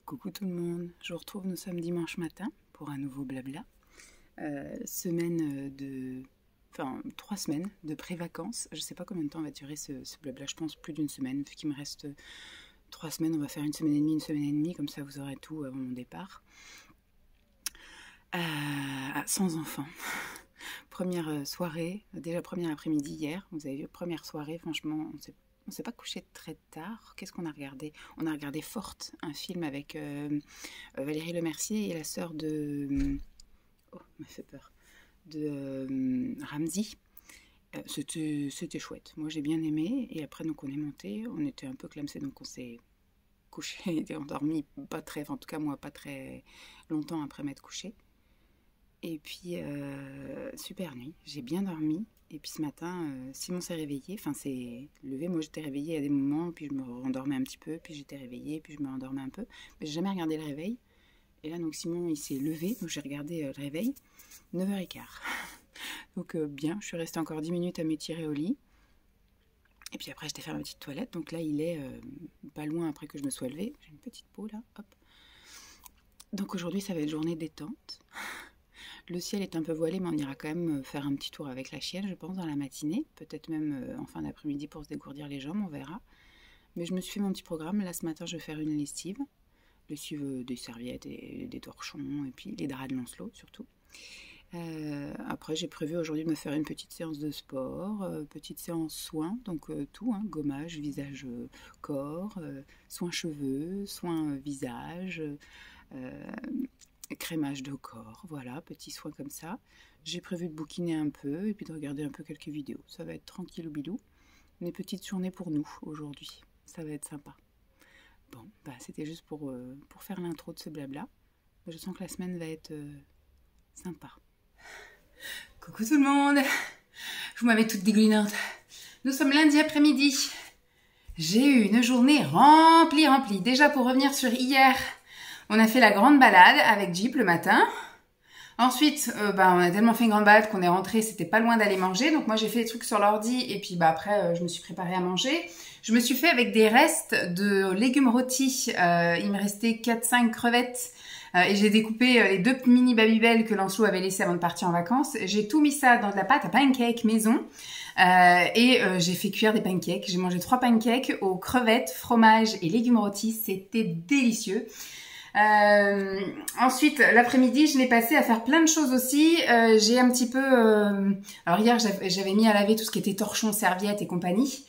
Coucou tout le monde, je vous retrouve, nous sommes dimanche matin pour un nouveau blabla. Enfin 3 semaines de pré-vacances. Je ne sais pas combien de temps va durer ce blabla, je pense plus d'une semaine. Vu qu'il me reste 3 semaines, on va faire une semaine et demie, comme ça vous aurez tout avant mon départ. Sans enfants. Première soirée, déjà première après-midi hier, vous avez vu, première soirée, franchement, on s'est pas couché très tard. Qu'est-ce qu'on a regardé? On a regardé Forte, un film avec Valérie Lemercier et la sœur de... Oh, m'a fait peur. De Ramzy. C'était chouette. Moi, j'ai bien aimé. Et après, donc, on est monté. On était un peu clamsés, donc on s'est couché et endormi. Pas très... Enfin, en tout cas, moi, pas très longtemps après m'être couché. Et puis, super nuit. J'ai bien dormi. Et puis ce matin, Simon s'est réveillé. Enfin, s'est levé. Moi, j'étais réveillée à des moments. Puis je me rendormais un petit peu. Puis j'étais réveillée. Puis je me rendormais un peu. Mais j'ai jamais regardé le réveil. Et là, donc, Simon, il s'est levé. Donc, j'ai regardé le réveil. 9h15. Donc, bien. Je suis restée encore 10 minutes à m'étirer au lit. Et puis après, j'étais faire ma petite toilette. Donc là, il est pas loin après que je me sois levée. J'ai une petite peau là. Hop. Donc aujourd'hui, ça va être journée détente. Le ciel est un peu voilé, mais on ira quand même faire un petit tour avec la chienne, je pense, dans la matinée. Peut-être même en fin d'après-midi pour se dégourdir les jambes, on verra. Mais je me suis fait mon petit programme. Là, ce matin, je vais faire une lessive. Lessive des serviettes et des torchons, et puis les draps de Lancelot, surtout. Après, j'ai prévu aujourd'hui de me faire une petite séance de sport, petite séance soins, donc tout, hein, gommage, visage, corps, soins cheveux, soins visage... crémage de corps, voilà, petits soins comme ça. J'ai prévu de bouquiner un peu et puis de regarder un peu quelques vidéos. Ça va être tranquille ou bilou. Une petite journée pour nous aujourd'hui. Ça va être sympa. Bon, bah c'était juste pour faire l'intro de ce blabla. Je sens que la semaine va être sympa. Coucou tout le monde. Vous m'avez toute dégoulinante. Nous sommes lundi après-midi. J'ai eu une journée remplie. Déjà pour revenir sur hier... On a fait la grande balade avec Jeep le matin. Ensuite, on a tellement fait une grande balade qu'on est rentré, c'était pas loin d'aller manger. Donc moi, j'ai fait des trucs sur l'ordi et puis après, je me suis préparée à manger. Je me suis fait avec des restes de légumes rôtis. Il me restait 4-5 crevettes et j'ai découpé les 2 mini Babybel que Lancelot avait laissé avant de partir en vacances. J'ai tout mis ça dans de la pâte à pancake maison. J'ai fait cuire des pancakes. J'ai mangé 3 pancakes aux crevettes, fromage et légumes rôtis. C'était délicieux. Ensuite, l'après-midi, je l'ai passé à faire plein de choses aussi. J'ai un petit peu... Alors hier, j'avais mis à laver tout ce qui était torchons, serviettes et compagnie.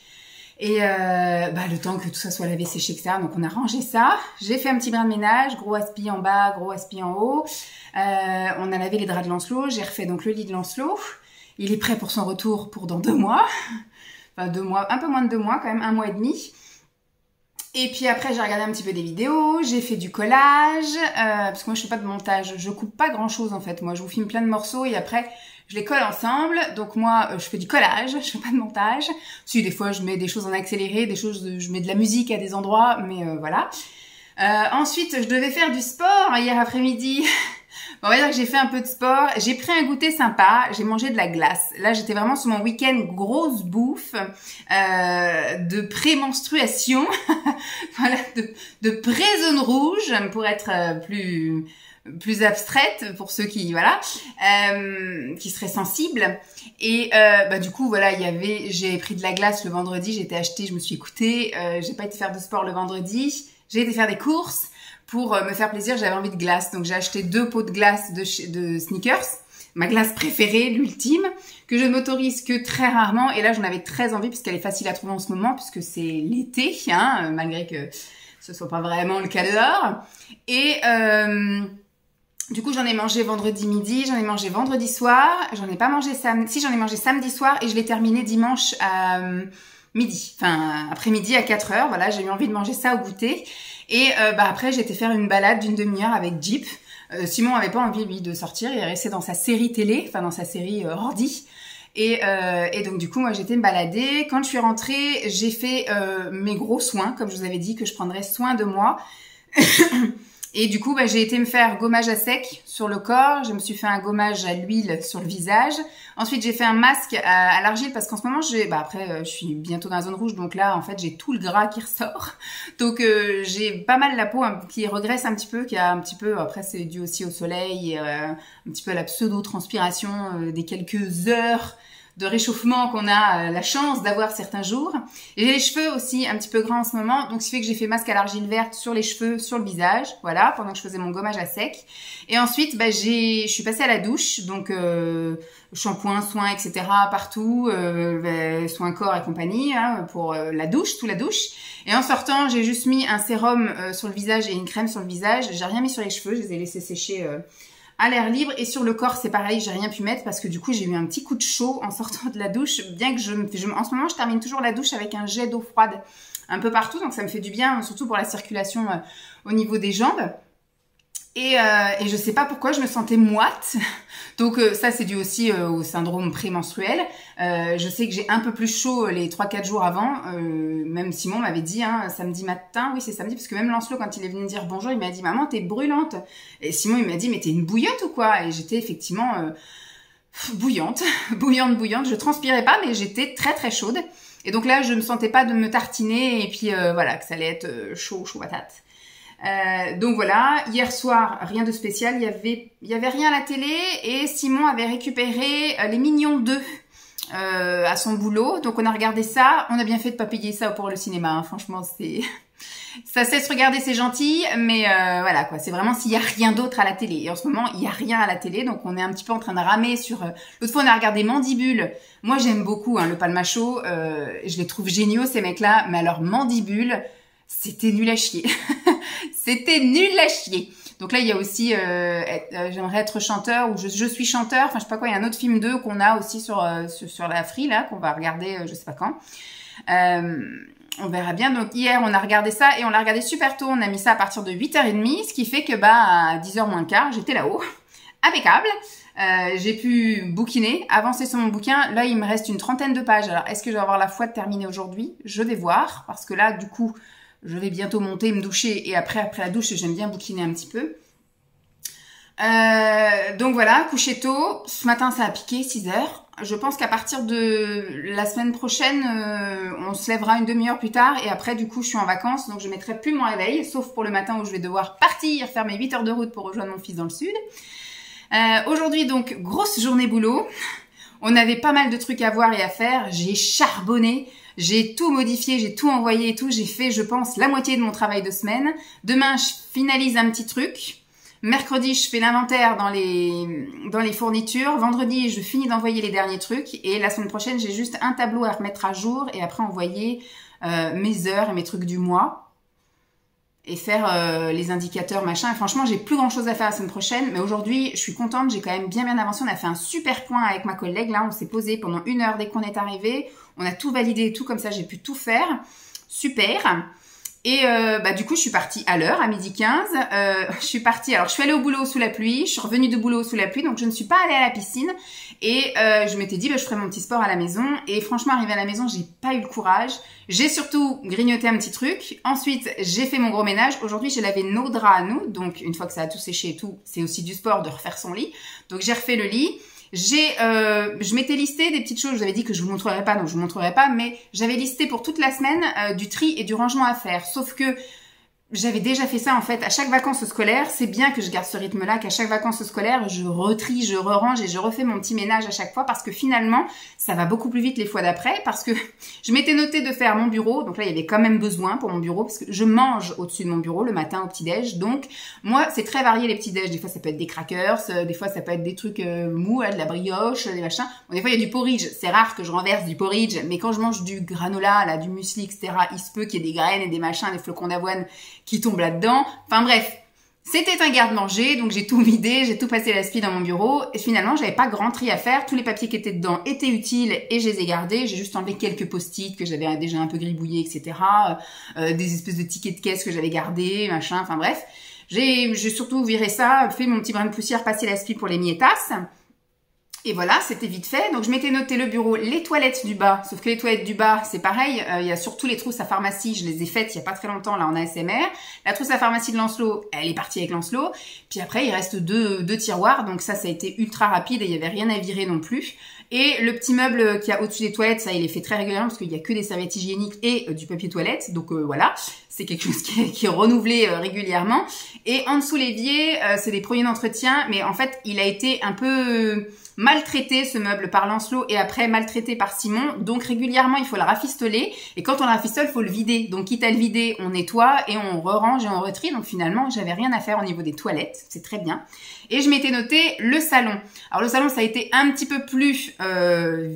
Et le temps que tout ça soit lavé, séché, etc. Donc on a rangé ça. J'ai fait un petit brin de ménage, gros aspi en bas, gros aspi en haut. On a lavé les draps de Lancelot. J'ai refait donc le lit de Lancelot. Il est prêt pour son retour pour dans 2 mois. Enfin 2 mois, un peu moins de 2 mois quand même, 1 mois et demi. Et puis après, j'ai regardé un petit peu des vidéos, j'ai fait du collage, parce que moi je fais pas de montage, je coupe pas grand chose en fait. Moi je vous filme plein de morceaux et après je les colle ensemble. Donc moi je fais du collage, je fais pas de montage. Si des fois je mets des choses en accéléré, je mets de la musique à des endroits, mais voilà. Ensuite je devais faire du sport hier après-midi. On va dire que j'ai fait un peu de sport, j'ai pris un goûter sympa, j'ai mangé de la glace. Là, j'étais vraiment sur mon week-end grosse bouffe de pré-menstruation, voilà, de pré-zone rouge pour être plus abstraite pour ceux qui qui seraient sensibles. Et du coup voilà, j'ai pris de la glace le vendredi, je me suis écoutée, j'ai pas été faire de sport le vendredi, j'ai été faire des courses. Pour me faire plaisir, j'avais envie de glace. Donc j'ai acheté 2 pots de glace de Snickers, ma glace préférée, l'ultime, que je ne m'autorise que très rarement. Et là, j'en avais très envie puisqu'elle est facile à trouver en ce moment, puisque c'est l'été, hein, malgré que ce soit pas vraiment le cas dehors. Et du coup, j'en ai mangé vendredi midi, j'en ai mangé vendredi soir, j'en ai pas mangé samedi. Si, j'en ai mangé samedi soir et je l'ai terminé dimanche à midi, enfin après-midi à 4h. Voilà, j'ai eu envie de manger ça au goûter. Et après, j'ai été faire une balade d'une demi-heure avec Jeep. Simon avait pas envie, lui, de sortir. Il est resté dans sa série télé, enfin dans sa série ordi. Et donc, du coup, moi, j'étais me balader. Quand je suis rentrée, j'ai fait mes gros soins, comme je vous avais dit, que je prendrais soin de moi. Et du coup, bah, j'ai été me faire gommage à sec sur le corps. Je me suis fait un gommage à l'huile sur le visage. Ensuite, j'ai fait un masque à l'argile parce qu'en ce moment, je suis bientôt dans la zone rouge. Donc là, en fait, j'ai tout le gras qui ressort. Donc, j'ai pas mal la peau qui regresse un petit peu, qui a un petit peu, après, c'est dû aussi au soleil et un petit peu à la pseudo-transpiration des quelques heures de réchauffement qu'on a la chance d'avoir certains jours. J'ai les cheveux aussi un petit peu gras en ce moment, donc ce qui fait que j'ai fait masque à l'argile verte sur les cheveux, sur le visage, voilà, pendant que je faisais mon gommage à sec. Et ensuite, bah, je suis passée à la douche, donc shampoing, soins, etc. partout, soins corps et compagnie, hein, pour la douche, tout la douche. Et en sortant, j'ai juste mis un sérum sur le visage et une crème sur le visage. J'ai rien mis sur les cheveux, je les ai laissés sécher à l'air libre. Et sur le corps, c'est pareil, j'ai rien pu mettre parce que du coup, j'ai eu un petit coup de chaud en sortant de la douche. Bien que en ce moment, je termine toujours la douche avec un jet d'eau froide un peu partout. Donc, ça me fait du bien, surtout pour la circulation au niveau des jambes. Et je sais pas pourquoi, je me sentais moite. Donc ça, c'est dû aussi au syndrome prémenstruel. Je sais que j'ai un peu plus chaud les 3-4 jours avant. Même Simon m'avait dit, hein, samedi matin, oui c'est samedi, parce que même Lancelot, quand il est venu me dire bonjour, il m'a dit « Maman, t'es brûlante ». Et Simon, il m'a dit « Mais t'es une bouillotte ou quoi ?» Et j'étais effectivement bouillante, bouillante. Je transpirais pas, mais j'étais très très chaude. Et donc là, je me sentais pas de me tartiner et puis voilà, que ça allait être chaud patate. Donc voilà, hier soir, rien de spécial, il y avait rien à la télé et Simon avait récupéré Les Mignons 2 à son boulot. Donc on a regardé ça, on a bien fait de pas payer ça pour le cinéma, hein. Franchement, ça cesse regarder, c'est gentil, mais voilà quoi, c'est vraiment s'il y a rien d'autre à la télé. Et en ce moment, il y a rien à la télé, donc on est un petit peu en train de ramer sur... L'autre fois, on a regardé Mandibule. Moi, j'aime beaucoup hein, le Palmacho, je les trouve géniaux ces mecs-là, mais alors Mandibule, c'était nul à chier. C'était nul à chier. Donc là, il y a aussi J'aimerais être chanteur ou je suis chanteur. Enfin, je sais pas quoi. Il y a un autre film 2 qu'on a aussi sur la Free là, qu'on va regarder, je sais pas quand. On verra bien. Donc hier, on a regardé ça et on l'a regardé super tôt. On a mis ça à partir de 8h30, ce qui fait que à 10h moins le quart, j'étais là-haut, impeccable. J'ai pu bouquiner, avancer sur mon bouquin. Là, il me reste une 30aine de pages. Alors, est-ce que je vais avoir la foi de terminer aujourd'hui? Je vais voir, parce que là, du coup, je vais bientôt monter, me doucher, et après la douche, j'aime bien bouquiner un petit peu. Donc voilà, coucher tôt. Ce matin, ça a piqué, 6h. Je pense qu'à partir de la semaine prochaine, on se lèvera une demi-heure plus tard, et après, du coup, je suis en vacances, donc je mettrai plus mon réveil, sauf pour le matin où je vais devoir partir, faire mes 8 heures de route pour rejoindre mon fils dans le sud. Aujourd'hui, donc, grosse journée boulot. On avait pas mal de trucs à voir et à faire. J'ai charbonné. J'ai tout modifié, j'ai tout envoyé et tout. J'ai fait, je pense, la moitié de mon travail de semaine. Demain, je finalise un petit truc. Mercredi, je fais l'inventaire dans les fournitures. Vendredi, je finis d'envoyer les derniers trucs. Et la semaine prochaine, j'ai juste un tableau à remettre à jour et après envoyer mes heures et mes trucs du mois. Et faire les indicateurs, machin. Et franchement, j'ai plus grand chose à faire la semaine prochaine. Mais aujourd'hui, je suis contente. J'ai quand même bien avancé. On a fait un super point avec ma collègue. Là, on s'est posé pendant 1 heure dès qu'on est arrivé. On a tout validé et tout. Comme ça, j'ai pu tout faire. Super. Et du coup, je suis partie à l'heure, à 12h15. Je suis partie... Alors, je suis allée au boulot sous la pluie. Je suis revenue du boulot sous la pluie. Donc, je ne suis pas allée à la piscine. Et je m'étais dit, je ferais mon petit sport à la maison. Et franchement, arrivée à la maison, j'ai pas eu le courage. J'ai surtout grignoté un petit truc. Ensuite, j'ai fait mon gros ménage. Aujourd'hui, j'ai lavé nos draps à nous. Donc, une fois que ça a tout séché et tout, c'est aussi du sport de refaire son lit. Donc, j'ai refait le lit. Je m'étais listé des petites choses, je vous avais dit que je vous montrerai pas, donc je vous montrerai pas, mais j'avais listé pour toute la semaine du tri et du rangement à faire. Sauf que j'avais déjà fait ça en fait à chaque vacances scolaires. C'est bien que je garde ce rythme-là, qu'à chaque vacances scolaires, je retrie, je re-range et je refais mon petit ménage à chaque fois parce que finalement, ça va beaucoup plus vite les fois d'après parce que je m'étais noté de faire mon bureau. Donc là, il y avait quand même besoin pour mon bureau parce que je mange au-dessus de mon bureau le matin au petit-déj. Donc moi, c'est très varié les petits-déj. Des fois, ça peut être des crackers, des fois, ça peut être des trucs mous, de la brioche, des machins. Bon, des fois, il y a du porridge. C'est rare que je renverse du porridge, mais quand je mange du granola, là, du muesli, etc., il se peut qu'il y ait des graines et des machins, des flocons d'avoine qui tombe là-dedans. Enfin bref, c'était un garde-manger, donc j'ai tout vidé, j'ai tout passé l'aspi dans mon bureau, et finalement, j'avais pas grand tri à faire. Tous les papiers qui étaient dedans étaient utiles, et je les ai gardés. J'ai juste enlevé quelques post-it que j'avais déjà un peu gribouillés, etc. Des espèces de tickets de caisse que j'avais gardés, machin, enfin bref. J'ai surtout viré ça, fait mon petit brin de poussière, passé l'aspi pour les miettes. Et voilà, c'était vite fait. Donc, je m'étais noté le bureau, les toilettes du bas. Sauf que les toilettes du bas, c'est pareil. Il y a surtout les trousses à pharmacie. Je les ai faites il y a pas très longtemps, là, en ASMR. La trousse à pharmacie de Lancelot, elle est partie avec Lancelot. Puis après, il reste deux tiroirs. Donc ça a été ultra rapide et il y avait rien à virer non plus. Et le petit meuble qu'il y a au-dessus des toilettes, ça, il est fait très régulièrement parce qu'il y a que des serviettes hygiéniques et du papier toilette. Donc voilà, c'est quelque chose qui est renouvelé régulièrement. Et en dessous l'évier, c'est des produits d'entretien. Mais en fait, il a été un peu maltraité ce meuble par Lancelot et après maltraité par Simon. Donc régulièrement, il faut le rafistoler. Et quand on le rafistole, il faut le vider. Donc quitte à le vider, on nettoie et on re-range et on retrie. Donc finalement, j'avais rien à faire au niveau des toilettes. C'est très bien. Et je m'étais noté le salon. Alors le salon, ça a été un petit peu plus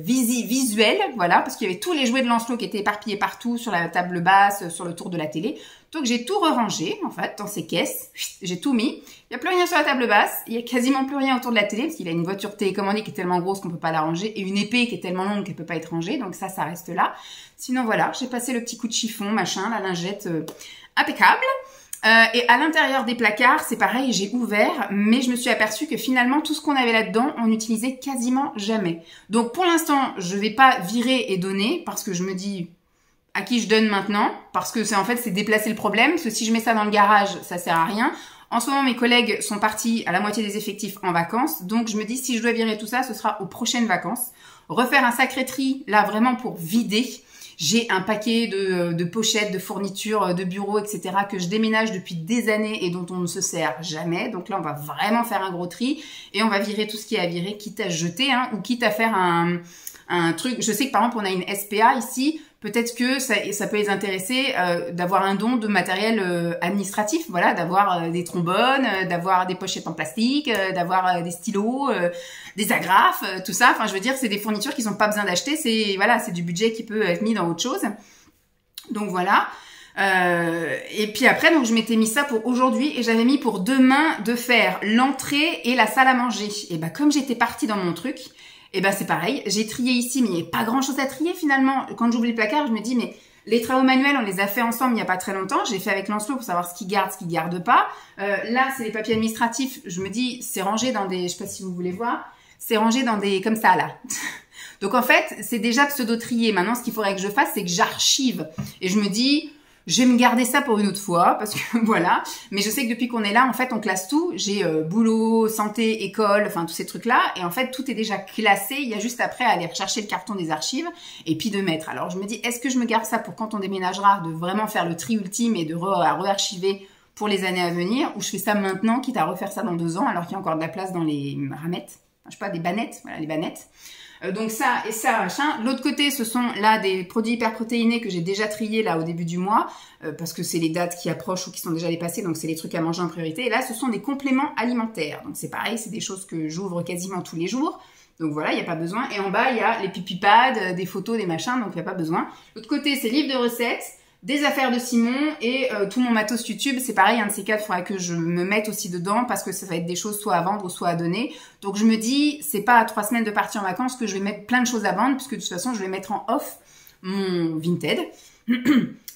visuel, voilà, parce qu'il y avait tous les jouets de Lancelot qui étaient éparpillés partout, sur la table basse, sur le tour de la télé. Donc j'ai tout rangé en fait, dans ces caisses. J'ai tout mis. Il n'y a plus rien sur la table basse. Il y a quasiment plus rien autour de la télé, parce qu'il a une voiture télécommandée qui est tellement grosse qu'on peut pas la ranger, et une épée qui est tellement longue qu'elle peut pas être rangée. Donc ça reste là. Sinon voilà, j'ai passé le petit coup de chiffon, machin, la lingette impeccable. Et à l'intérieur des placards, c'est pareil, j'ai ouvert, mais je me suis aperçue que finalement, tout ce qu'on avait là-dedans, on n'utilisait quasiment jamais. Donc pour l'instant, je vais pas virer et donner, parce que je me dis à qui je donne maintenant, parce que c'est déplacer le problème, parce que si je mets ça dans le garage, ça sert à rien. En ce moment, mes collègues sont partis à la moitié des effectifs en vacances, donc je me dis si je dois virer tout ça, ce sera aux prochaines vacances. Refaire un sacré tri, là, vraiment pour vider. J'ai un paquet de pochettes, de fournitures, de bureaux, etc. que je déménage depuis des années et dont on ne se sert jamais. Donc là, on va vraiment faire un gros tri et on va virer tout ce qui est à virer, quitte à jeter, hein, ou quitte à faire un truc. Je sais que par exemple, on a une SPA ici. Peut-être que ça peut les intéresser d'avoir un don de matériel administratif, voilà, d'avoir des trombones, d'avoir des pochettes en plastique, d'avoir des stylos, des agrafes, tout ça. Enfin, je veux dire, c'est des fournitures qu'ils n'ont pas besoin d'acheter. C'est du budget qui peut être mis dans autre chose. Donc voilà. Et puis après, donc je m'étais mis ça pour aujourd'hui et j'avais mis pour demain de faire l'entrée et la salle à manger. Et ben comme j'étais partie dans mon truc. Et ben c'est pareil, j'ai trié ici, mais il n'y avait pas grand chose à trier finalement. Quand j'ouvre les placards, je me dis, mais les travaux manuels, on les a fait ensemble il n'y a pas très longtemps. J'ai fait avec Lancelot pour savoir ce qu'il garde, ce qu'il garde pas. Là, c'est les papiers administratifs. Je me dis, c'est rangé dans des, je sais pas si vous voulez voir, c'est rangé dans des, comme ça là. Donc en fait, c'est déjà pseudo-trié. Maintenant, ce qu'il faudrait que je fasse, c'est que j'archive. Et je me dis, je vais me garder ça pour une autre fois, parce que voilà. Mais je sais que depuis qu'on est là, en fait, on classe tout. J'ai boulot, santé, école, enfin tous ces trucs-là. Et en fait, tout est déjà classé. Il y a juste après à aller rechercher le carton des archives et puis de mettre. Alors je me dis, est-ce que je me garde ça pour quand on déménagera, de vraiment faire le tri ultime et de re-archiver pour les années à venir, ou je fais ça maintenant, quitte à refaire ça dans 2 ans, alors qu'il y a encore de la place dans les ramettes, enfin, je sais pas, des bannettes, voilà, les bannettes. Donc ça et ça, machin. L'autre côté, ce sont là des produits hyperprotéinés que j'ai déjà triés là au début du mois, parce que c'est les dates qui approchent ou qui sont déjà dépassées, donc c'est les trucs à manger en priorité. Et là, ce sont des compléments alimentaires. Donc c'est pareil, c'est des choses que j'ouvre quasiment tous les jours. Donc voilà, il n'y a pas besoin. Et en bas, il y a les pipipads, des photos, des machins, donc il n'y a pas besoin. L'autre côté, c'est livre de recettes, des affaires de Simon et tout mon matos YouTube. C'est pareil, un de ces quatre, il faudra que je me mette aussi dedans parce que ça va être des choses soit à vendre ou soit à donner. Donc je me dis, c'est pas à 3 semaines de partie en vacances que je vais mettre plein de choses à vendre puisque de toute façon, je vais mettre en off mon Vinted.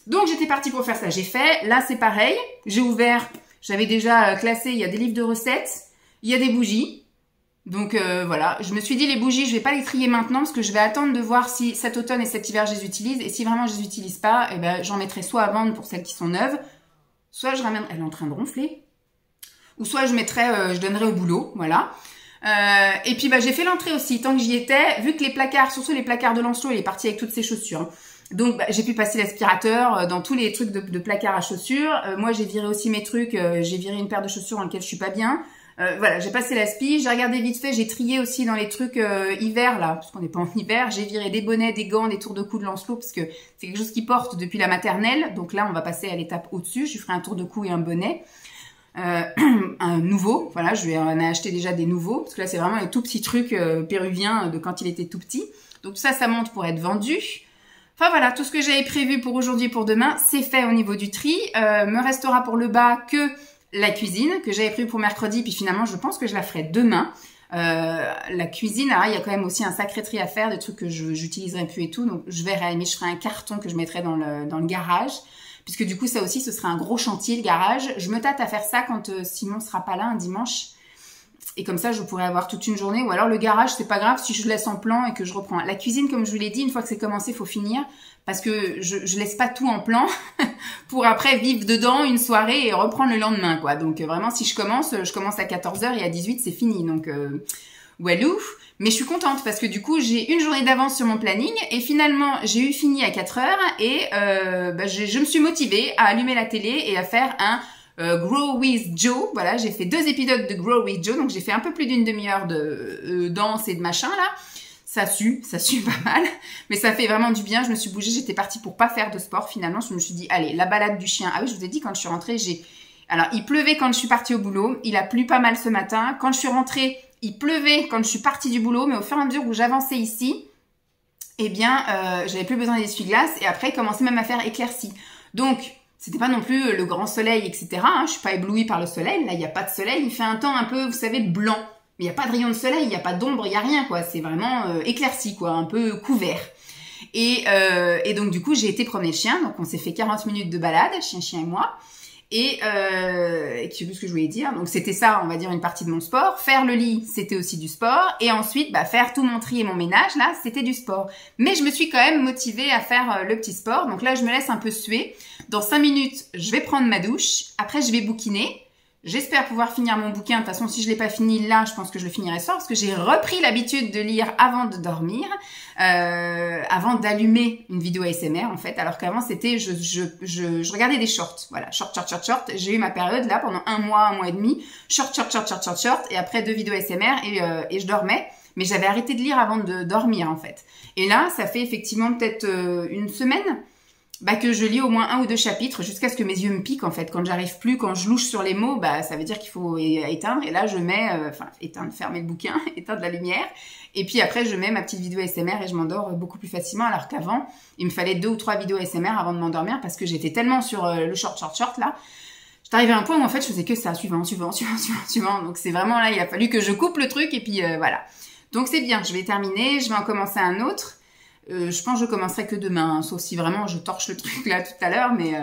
Donc j'étais partie pour faire ça, j'ai fait. Là, c'est pareil, j'ai ouvert, j'avais déjà classé, il y a des livres de recettes, il y a des bougies. Donc voilà, je me suis dit les bougies, je vais pas les trier maintenant parce que je vais attendre de voir si cet automne et cet hiver je les utilise et si vraiment je les utilise pas, eh ben j'en mettrai soit à vendre pour celles qui sont neuves, soit je ramènerai, elle est en train de ronfler, ou soit je mettrai, je donnerai au boulot, voilà. Et puis bah j'ai fait l'entrée aussi, tant que j'y étais, vu que les placards, surtout les placards de Lancelot, il est parti avec toutes ses chaussures. Hein. Donc bah, j'ai pu passer l'aspirateur dans tous les trucs de placards à chaussures. Moi j'ai viré aussi mes trucs, j'ai viré une paire de chaussures dans lesquelles je suis pas bien. Voilà, j'ai passé l'aspi, j'ai regardé vite fait, j'ai trié aussi dans les trucs hiver là, parce qu'on n'est pas en hiver, j'ai viré des bonnets, des gants, des tours de cou de Lancelot, parce que c'est quelque chose qu'il porte depuis la maternelle, donc là on va passer à l'étape au-dessus, je lui ferai un tour de cou et un bonnet, un nouveau, voilà, je lui en ai acheté déjà des nouveaux, parce que là c'est vraiment les tout petits trucs péruviens de quand il était tout petit, donc tout ça, ça monte pour être vendu. Enfin voilà, tout ce que j'avais prévu pour aujourd'hui et pour demain, c'est fait au niveau du tri, me restera pour le bas que la cuisine que j'avais prévu pour mercredi, puis finalement je pense que je la ferai demain. La cuisine, il y a quand même aussi un sacré tri à faire, des trucs que j'utiliserai plus et tout, donc je verrai, mais je ferai un carton que je mettrai dans le garage, puisque du coup ça aussi ce sera un gros chantier le garage. Je me tâte à faire ça quand Simon sera pas là un dimanche, Et comme ça, je pourrais avoir toute une journée. Ou alors le garage, c'est pas grave si je laisse en plan et que je reprends. La cuisine, comme je vous l'ai dit, une fois que c'est commencé, il faut finir. Parce que je laisse pas tout en plan pour après vivre dedans une soirée et reprendre le lendemain, quoi. Donc vraiment, si je commence à 14h et à 18, c'est fini. Donc, walou. Mais je suis contente parce que du coup, j'ai une journée d'avance sur mon planning et finalement, j'ai eu fini à 4h et je me suis motivée à allumer la télé et à faire un Grow with Joe. Voilà, j'ai fait 2 épisodes de Grow with Joe, donc j'ai fait un peu plus d'une demi-heure de danse et de machin là. Ça sue pas mal, mais ça fait vraiment du bien. Je me suis bougée, j'étais partie pour pas faire de sport finalement. Je me suis dit, allez, la balade du chien. Ah oui, je vous ai dit, quand je suis rentrée, alors, il pleuvait quand je suis partie au boulot. Il a plu pas mal ce matin. Quand je suis rentrée, il pleuvait quand je suis partie du boulot. Mais au fur et à mesure où j'avançais ici, eh bien, j'avais plus besoin d'essuie-glace. Et après, il commençait même à faire éclairci. Donc, c'était pas non plus le grand soleil, etc. Je suis pas éblouie par le soleil. Là, il n'y a pas de soleil. Il fait un temps un peu, vous savez, blanc. Mais il n'y a pas de rayon de soleil, il n'y a pas d'ombre, il n'y a rien, quoi. C'est vraiment éclairci, quoi. Un peu couvert. Et donc, du coup, j'ai été promener le chien. Donc, on s'est fait 40 minutes de balade, chien et moi. Et je sais plus ce que je voulais dire. Donc c'était ça, on va dire, une partie de mon sport. Faire le lit, c'était aussi du sport. Et ensuite, faire tout mon tri et mon ménage, là, c'était du sport. Mais je me suis quand même motivée à faire le petit sport. Donc là, je me laisse un peu suer. Dans 5 minutes, je vais prendre ma douche. Après, je vais bouquiner. J'espère pouvoir finir mon bouquin. De toute façon, si je l'ai pas fini là, je pense que je le finirai ce soir parce que j'ai repris l'habitude de lire avant de dormir, avant d'allumer une vidéo ASMR en fait. Alors qu'avant c'était, je regardais des shorts. Voilà, short. J'ai eu ma période là pendant un mois et demi, short. Et après 2 vidéos ASMR et je dormais. Mais j'avais arrêté de lire avant de dormir en fait. Et là, ça fait effectivement peut-être une semaine. Que je lis au moins 1 ou 2 chapitres jusqu'à ce que mes yeux me piquent en fait. Quand j'arrive plus, quand je louche sur les mots, ça veut dire qu'il faut éteindre. Et là, je mets, éteindre, fermer le bouquin, éteindre la lumière. Et puis après, je mets ma petite vidéo ASMR et je m'endors beaucoup plus facilement. Alors qu'avant, il me fallait 2 ou 3 vidéos ASMR avant de m'endormir parce que j'étais tellement sur le short là. J'étais arrivée à un point où en fait, je faisais que ça, suivant. Donc c'est vraiment là, il a fallu que je coupe le truc et puis voilà. Donc c'est bien, je vais terminer, je vais en commencer un autre. Je pense que je commencerai que demain, sauf si vraiment je torche le truc là tout à l'heure, mais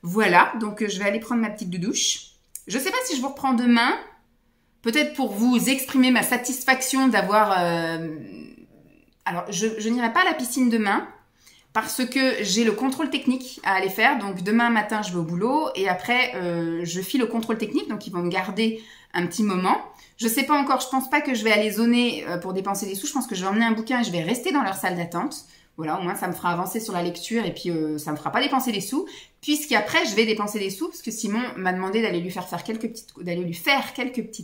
voilà. Donc je vais aller prendre ma petite douche. Je sais pas si je vous reprends demain, peut-être pour vous exprimer ma satisfaction d'avoir... Alors, je n'irai pas à la piscine demain, parce que j'ai le contrôle technique à aller faire. Donc demain matin, je vais au boulot, et après, je file au contrôle technique, donc ils vont me garder un petit moment. Je sais pas encore, je pense pas que je vais aller zoner pour dépenser des sous. Je pense que je vais emmener un bouquin et je vais rester dans leur salle d'attente. Voilà, au moins ça me fera avancer sur la lecture et puis ça me fera pas dépenser des sous. Puisqu'après, je vais dépenser des sous parce que Simon m'a demandé d'aller lui faire quelques petites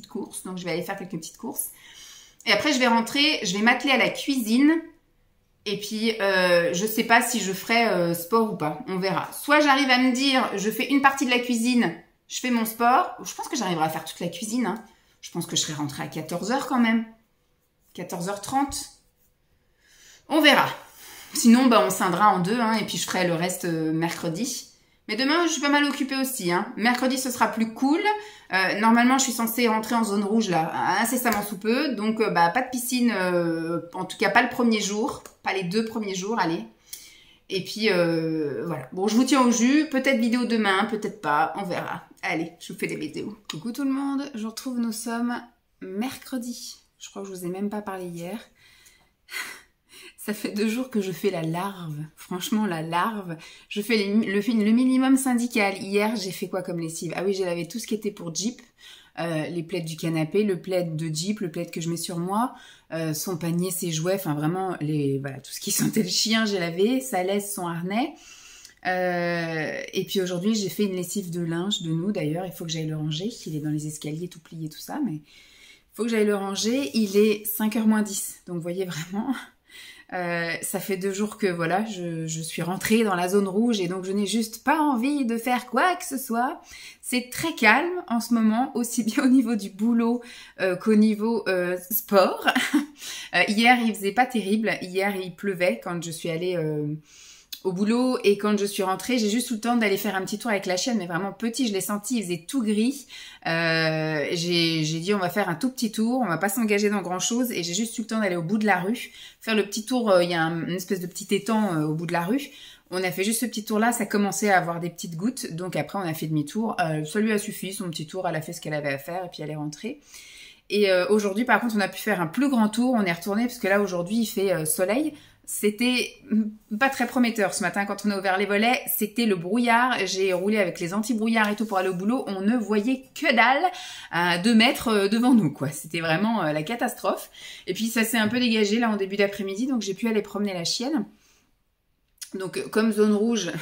courses. Donc je vais aller faire quelques petites courses. Et après, je vais rentrer, je vais m'atteler à la cuisine. Et puis, je sais pas si je ferai sport ou pas. On verra. Soit j'arrive à me dire, je fais une partie de la cuisine, je fais mon sport. Je pense que j'arriverai à faire toute la cuisine, hein. Je pense que je serai rentrée à 14h quand même. 14h30. On verra. Sinon, on scindra en 2, hein, et puis je ferai le reste mercredi. Mais demain, je suis pas mal occupée aussi, hein. Mercredi, ce sera plus cool. Normalement, je suis censée rentrer en zone rouge, là, incessamment sous peu. Donc, pas de piscine, en tout cas, pas le premier jour. Pas les 2 premiers jours, allez. Et puis, voilà. Bon, je vous tiens au jus. Peut-être vidéo demain, peut-être pas. On verra. Allez, je vous fais des vidéos. Coucou tout le monde. Je vous retrouve, nous sommes mercredi. Je crois que je vous ai même pas parlé hier. Ça fait 2 jours que je fais la larve. Franchement, la larve. Je fais le minimum syndical. Hier, j'ai fait quoi comme lessive? Ah oui, j'ai lavé tout ce qui était pour Jeep. Les plaids du canapé, le plaid de Jeep, le plaid que je mets sur moi, son panier, ses jouets, enfin vraiment, voilà, tout ce qui sentait le chien, j'ai lavé. Ça laisse son harnais. Et puis aujourd'hui, j'ai fait une lessive de linge de nous. D'ailleurs, il faut que j'aille le ranger. Il est dans les escaliers, tout plié, tout ça. Mais il faut que j'aille le ranger. Il est 5h moins 10. Donc, vous voyez vraiment... ça fait 2 jours que voilà, je suis rentrée dans la zone rouge et donc je n'ai juste pas envie de faire quoi que ce soit. C'est très calme en ce moment, aussi bien au niveau du boulot qu'au niveau sport. Hier, il faisait pas terrible. Hier, il pleuvait quand je suis allée au boulot et quand je suis rentrée, j'ai juste eu le temps d'aller faire un petit tour avec la chienne, mais vraiment petit, je l'ai senti, il faisait tout gris. J'ai dit on va faire un tout petit tour, on va pas s'engager dans grand chose et j'ai juste eu le temps d'aller au bout de la rue, faire le petit tour, il y a une espèce de petit étang au bout de la rue. On a fait juste ce petit tour là, ça commençait à avoir des petites gouttes, donc après on a fait demi-tour. Ça lui a suffi, son petit tour, elle a fait ce qu'elle avait à faire et puis elle est rentrée. Et aujourd'hui, par contre, on a pu faire un plus grand tour. On est retourné parce que là, aujourd'hui, il fait soleil. C'était pas très prometteur ce matin quand on a ouvert les volets. C'était le brouillard. J'ai roulé avec les anti-brouillards et tout pour aller au boulot. On ne voyait que dalle à 2 mètres devant nous, quoi. C'était vraiment la catastrophe. Et puis, ça s'est un peu dégagé là en début d'après-midi. Donc, j'ai pu aller promener la chienne. Donc, comme zone rouge...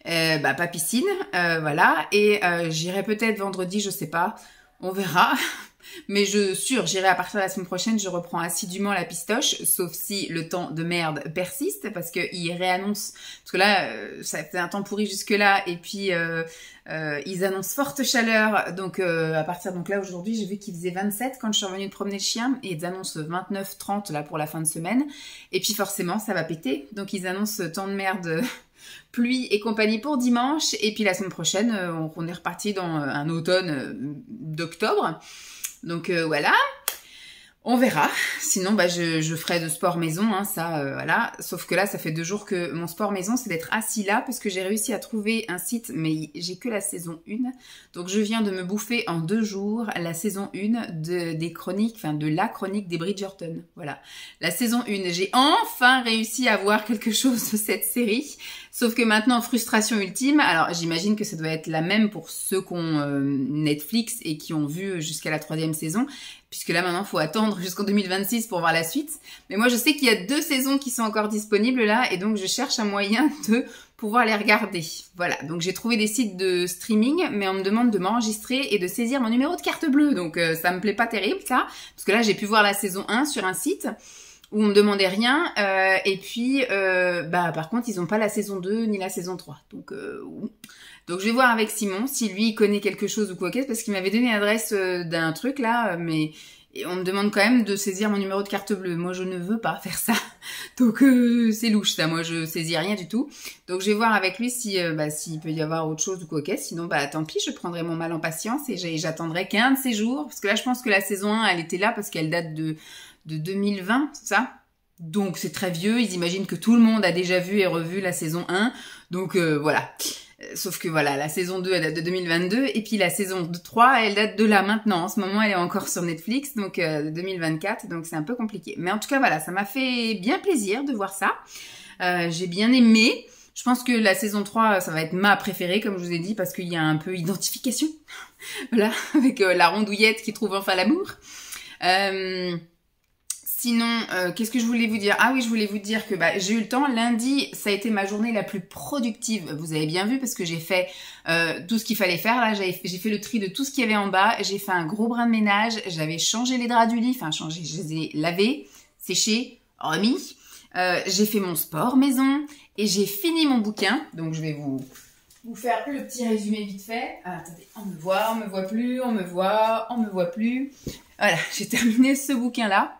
pas piscine, voilà. Et j'irai peut-être vendredi, je sais pas, on verra. Mais j'irai à partir de la semaine prochaine, je reprends assidûment la pistoche, sauf si le temps de merde persiste, parce qu'ils réannoncent, parce que là, ça fait un temps pourri jusque-là, et puis ils annoncent forte chaleur, donc à partir, donc là aujourd'hui, j'ai vu qu'il faisait 27 quand je suis revenue de promener le chien, et ils annoncent 29-30 là pour la fin de semaine, et puis forcément, ça va péter, donc ils annoncent tant de merde... pluie et compagnie pour dimanche, et puis la semaine prochaine, on est reparti dans un automne d'octobre. Donc voilà, on verra. Sinon, je ferai de sport maison, hein, ça, voilà. Sauf que là, ça fait 2 jours que mon sport maison, c'est d'être assis là, parce que j'ai réussi à trouver un site, mais j'ai que la saison 1. Donc, je viens de me bouffer en 2 jours la saison 1 des chroniques, enfin, de la chronique des Bridgerton. Voilà. La saison 1. J'ai enfin réussi à voir quelque chose de cette série. Sauf que maintenant, frustration ultime. Alors, j'imagine que ça doit être la même pour ceux qui ont Netflix et qui ont vu jusqu'à la 3e saison. Puisque là, maintenant, il faut attendre jusqu'en 2026 pour voir la suite. Mais moi, je sais qu'il y a 2 saisons qui sont encore disponibles là. Et donc, je cherche un moyen de pouvoir les regarder. Voilà. Donc, j'ai trouvé des sites de streaming. Mais on me demande de m'enregistrer et de saisir mon numéro de carte bleue. Donc, ça me plaît pas terrible, ça. Parce que là, j'ai pu voir la saison 1 sur un site où on me demandait rien. Et puis, par contre, ils ont pas la saison 2 ni la saison 3. Donc je vais voir avec Simon si lui connaît quelque chose ou quoi qu'est-ce, parce qu'il m'avait donné l'adresse d'un truc là, mais on me demande quand même de saisir mon numéro de carte bleue. Moi, je ne veux pas faire ça. Donc c'est louche ça. Moi, je saisis rien du tout. Donc je vais voir avec lui si s'il peut y avoir autre chose ou quoi qu'est-ce. Sinon, tant pis, je prendrai mon mal en patience et j'attendrai qu'un de ces jours. Parce que là, je pense que la saison 1, elle était là parce qu'elle date de 2020, c'est ça? Donc c'est très vieux. Ils imaginent que tout le monde a déjà vu et revu la saison 1. Donc voilà. Sauf que voilà, la saison 2, elle date de 2022, et puis la saison 3, elle date de là maintenant. En ce moment, elle est encore sur Netflix, donc 2024, donc c'est un peu compliqué. Mais en tout cas, voilà, ça m'a fait bien plaisir de voir ça. J'ai bien aimé. Je pense que la saison 3, ça va être ma préférée, comme je vous ai dit, parce qu'il y a un peu identification. Voilà, avec la rondouillette qui trouve enfin l'amour. Sinon, qu'est-ce que je voulais vous dire? Ah oui, je voulais vous dire que j'ai eu le temps. Lundi, ça a été ma journée la plus productive. Vous avez bien vu parce que j'ai fait tout ce qu'il fallait faire. Là, j'ai fait le tri de tout ce qu'il y avait en bas. J'ai fait un gros brin de ménage. J'avais changé les draps du lit. Enfin, changé, je les ai lavés, séchés, remis. J'ai fait mon sport maison et j'ai fini mon bouquin. Donc, je vais vous faire le petit résumé vite fait. Ah, attendez, on me voit plus, on me voit plus. Voilà, j'ai terminé ce bouquin-là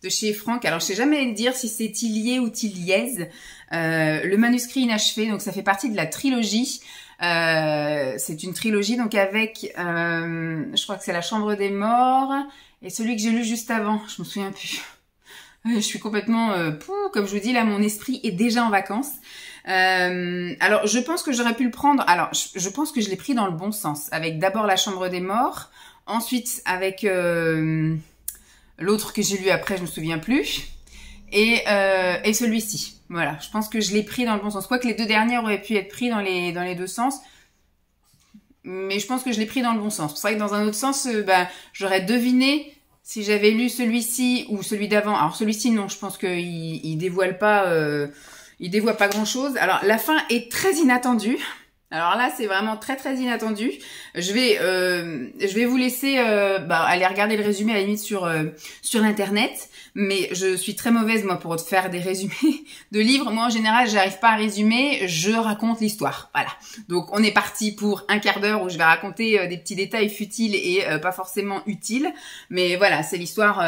de chez Franck. Alors, je sais jamais dire si c'est Tillier ou Tilliez. Le manuscrit inachevé, donc ça fait partie de la trilogie. C'est une trilogie, donc avec, je crois que c'est La Chambre des Morts, et celui que j'ai lu juste avant, je me souviens plus. Je suis complètement, comme je vous dis, là, mon esprit est déjà en vacances. Alors, je pense que j'aurais pu le prendre. Alors, je pense que je l'ai pris dans le bon sens, avec d'abord La Chambre des Morts, ensuite avec... l'autre que j'ai lu après, je me souviens plus. Et celui-ci. Voilà. Je pense que je l'ai pris dans le bon sens. Quoique les 2 derniers auraient pu être pris dans les 2 sens. Mais je pense que je l'ai pris dans le bon sens. C'est vrai que dans un autre sens, j'aurais deviné si j'avais lu celui-ci ou celui d'avant. Alors celui-ci, non, je pense qu'il dévoile pas grand chose. Alors la fin est très inattendue. Alors là, c'est vraiment très très inattendu. Je vais vous laisser aller regarder le résumé à la limite sur l'internet, mais je suis très mauvaise moi pour faire des résumés de livres. Moi en général, j'arrive pas à résumer, je raconte l'histoire. Voilà. Donc on est parti pour un quart d'heure où je vais raconter des petits détails futiles et pas forcément utiles, mais voilà, c'est l'histoire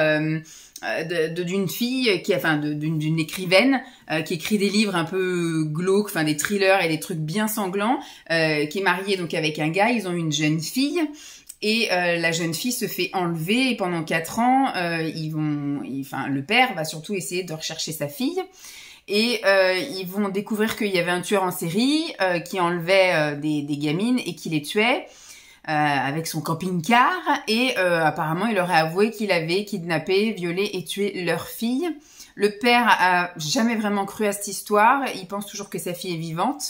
d'une fille d'une écrivaine qui écrit des livres un peu glauques, enfin des thrillers et des trucs bien sanglants, qui est mariée donc avec un gars. Ils ont une jeune fille et la jeune fille se fait enlever et pendant 4 ans le père va surtout essayer de rechercher sa fille et ils vont découvrir qu'il y avait un tueur en série qui enlevait des gamines et qui les tuait. avec son camping-car et apparemment il aurait avoué qu'il avait kidnappé, violé et tué leur fille. Le père a jamais vraiment cru à cette histoire, il pense toujours que sa fille est vivante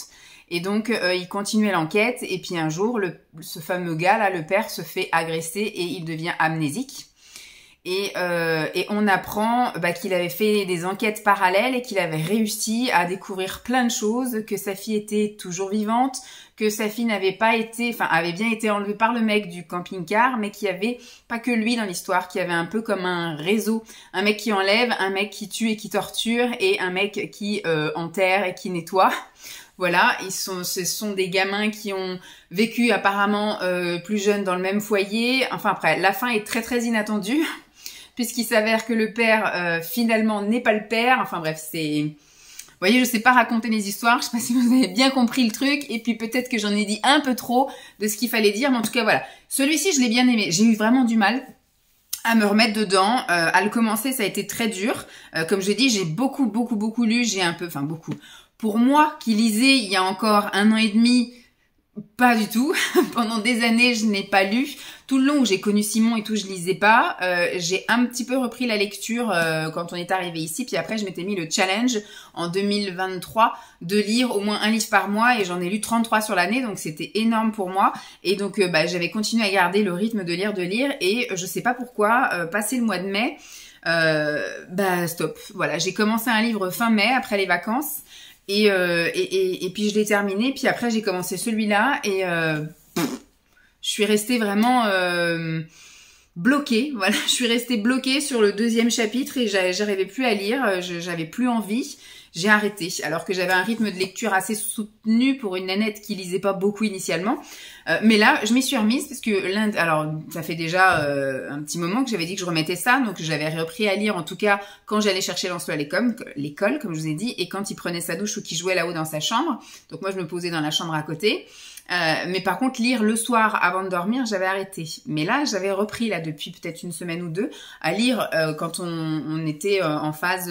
et donc il continuait l'enquête et puis un jour ce fameux gars là, le père se fait agresser et il devient amnésique. Et on apprend qu'il avait fait des enquêtes parallèles et qu'il avait réussi à découvrir plein de choses, que sa fille était toujours vivante, que sa fille avait bien été enlevée par le mec du camping-car, mais qu'il y avait pas que lui dans l'histoire, qu'il y avait un peu comme un réseau, un mec qui enlève, un mec qui tue et qui torture, et un mec qui enterre et qui nettoie. Voilà, ce sont des gamins qui ont vécu apparemment plus jeunes dans le même foyer. Enfin après, la fin est très très inattendue. Puisqu'il s'avère que le père, finalement, n'est pas le père. Enfin bref, c'est... Vous voyez, je sais pas raconter les histoires, je sais pas si vous avez bien compris le truc, et puis peut-être que j'en ai dit un peu trop de ce qu'il fallait dire, mais en tout cas, voilà. Celui-ci, je l'ai bien aimé. J'ai eu vraiment du mal à me remettre dedans. À le commencer, ça a été très dur. Comme je dis, j'ai beaucoup lu. Beaucoup. Pour moi, qui lisais il y a encore 1 an et demi, pas du tout. Pendant des années, je n'ai pas lu. Tout le long où j'ai connu Simon et tout, je lisais pas. J'ai un petit peu repris la lecture quand on est arrivé ici. Puis après, je m'étais mis le challenge en 2023 de lire au moins un livre par mois. Et j'en ai lu 33 sur l'année. Donc, c'était énorme pour moi. Et donc, j'avais continué à garder le rythme de lire. Et je sais pas pourquoi, passé le mois de mai, stop. Voilà, j'ai commencé un livre fin mai, après les vacances. Et puis je l'ai terminé, puis après j'ai commencé celui-là et je suis restée vraiment bloquée. Voilà, je suis restée bloquée sur le 2e chapitre et j'arrivais plus à lire, j'avais plus envie. J'ai arrêté, alors que j'avais un rythme de lecture assez soutenu pour une nénette qui lisait pas beaucoup initialement. Mais là, je m'y suis remise parce que alors ça fait déjà un petit moment que j'avais dit que je remettais ça, donc j'avais repris à lire en tout cas quand j'allais chercher Lancelot à l'école, comme je vous ai dit, et quand il prenait sa douche ou qu'il jouait là-haut dans sa chambre. Donc moi, je me posais dans la chambre à côté. Mais par contre, lire le soir avant de dormir, j'avais arrêté. Mais là, j'avais repris là depuis peut-être 1 semaine ou 2 à lire quand on était en phase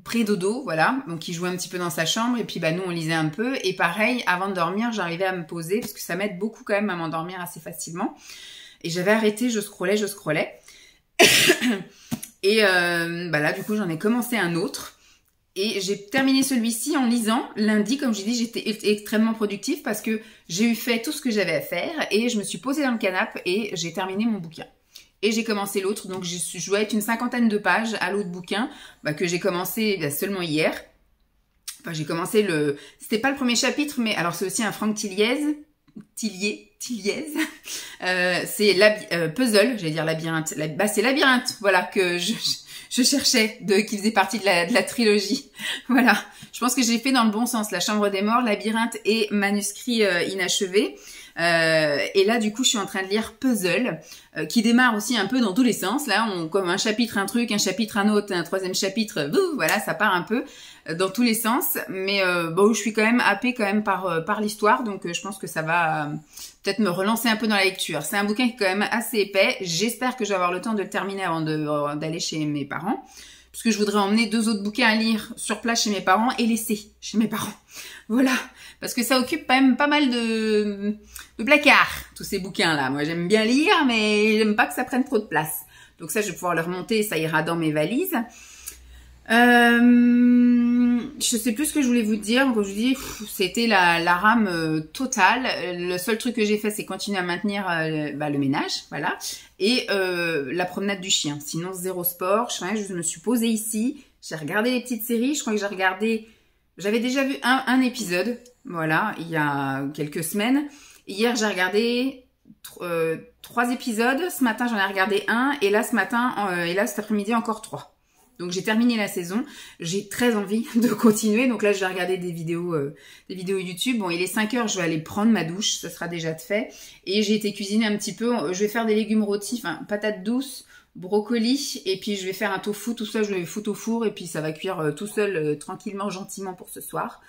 pré-dodo, voilà, donc il jouait un petit peu dans sa chambre et puis nous on lisait un peu et pareil, avant de dormir j'arrivais à me poser parce que ça m'aide beaucoup quand même à m'endormir assez facilement et j'avais arrêté, je scrollais et là du coup j'en ai commencé un autre et j'ai terminé celui-ci en lisant lundi. Comme j'ai dit, j'étais extrêmement productive parce que j'ai eu fait tout ce que j'avais à faire et je me suis posée dans le canapé et j'ai terminé mon bouquin. Et j'ai commencé l'autre, donc je dois être une 50aine de pages à l'autre bouquin que j'ai commencé seulement hier. Enfin, j'ai commencé c'était pas le premier chapitre, mais alors c'est aussi un Franck Tilliez. C'est Puzzle, j'allais dire labyrinthe. C'est Labyrinthe, voilà, que je cherchais, qui faisait partie de la trilogie. Voilà, je pense que j'ai fait dans le bon sens. La Chambre des Morts, Labyrinthe et Manuscrit inachevé. Et là, du coup, je suis en train de lire Puzzle, qui démarre aussi un peu dans tous les sens. Là, comme un chapitre, un truc, un chapitre, un autre, un 3e chapitre, voilà, ça part un peu dans tous les sens. Mais je suis quand même happée quand même par l'histoire, donc je pense que ça va peut-être me relancer un peu dans la lecture. C'est un bouquin qui est quand même assez épais. J'espère que je vais avoir le temps de le terminer avant d'aller chez mes parents. Parce que je voudrais emmener 2 autres bouquins à lire sur place chez mes parents et laisser chez mes parents. Voilà. Parce que ça occupe quand même pas mal de placards, tous ces bouquins-là. Moi, j'aime bien lire, mais j'aime pas que ça prenne trop de place. Donc ça, je vais pouvoir le remonter et ça ira dans mes valises. Je sais plus ce que je voulais vous dire. Comme je vous dis, c'était la rame totale. Le seul truc que j'ai fait, c'est continuer à maintenir le ménage, voilà, et la promenade du chien. Sinon, zéro sport. Je me suis posée ici. J'ai regardé les petites séries. Je crois que j'avais déjà vu un épisode, voilà, il y a quelques semaines. Hier, j'ai regardé 3 épisodes. Ce matin, j'en ai regardé 1. Et là, cet après-midi, encore 3. Donc j'ai terminé la saison, j'ai très envie de continuer, donc là je vais regarder des vidéos YouTube. Bon, il est 5h, je vais aller prendre ma douche, ça sera déjà fait. Et j'ai été cuisiner un petit peu, je vais faire des légumes rôtis, patates douces, brocoli, et puis je vais faire un tofu, tout ça je vais foutre au four et puis ça va cuire tout seul, tranquillement, gentiment pour ce soir.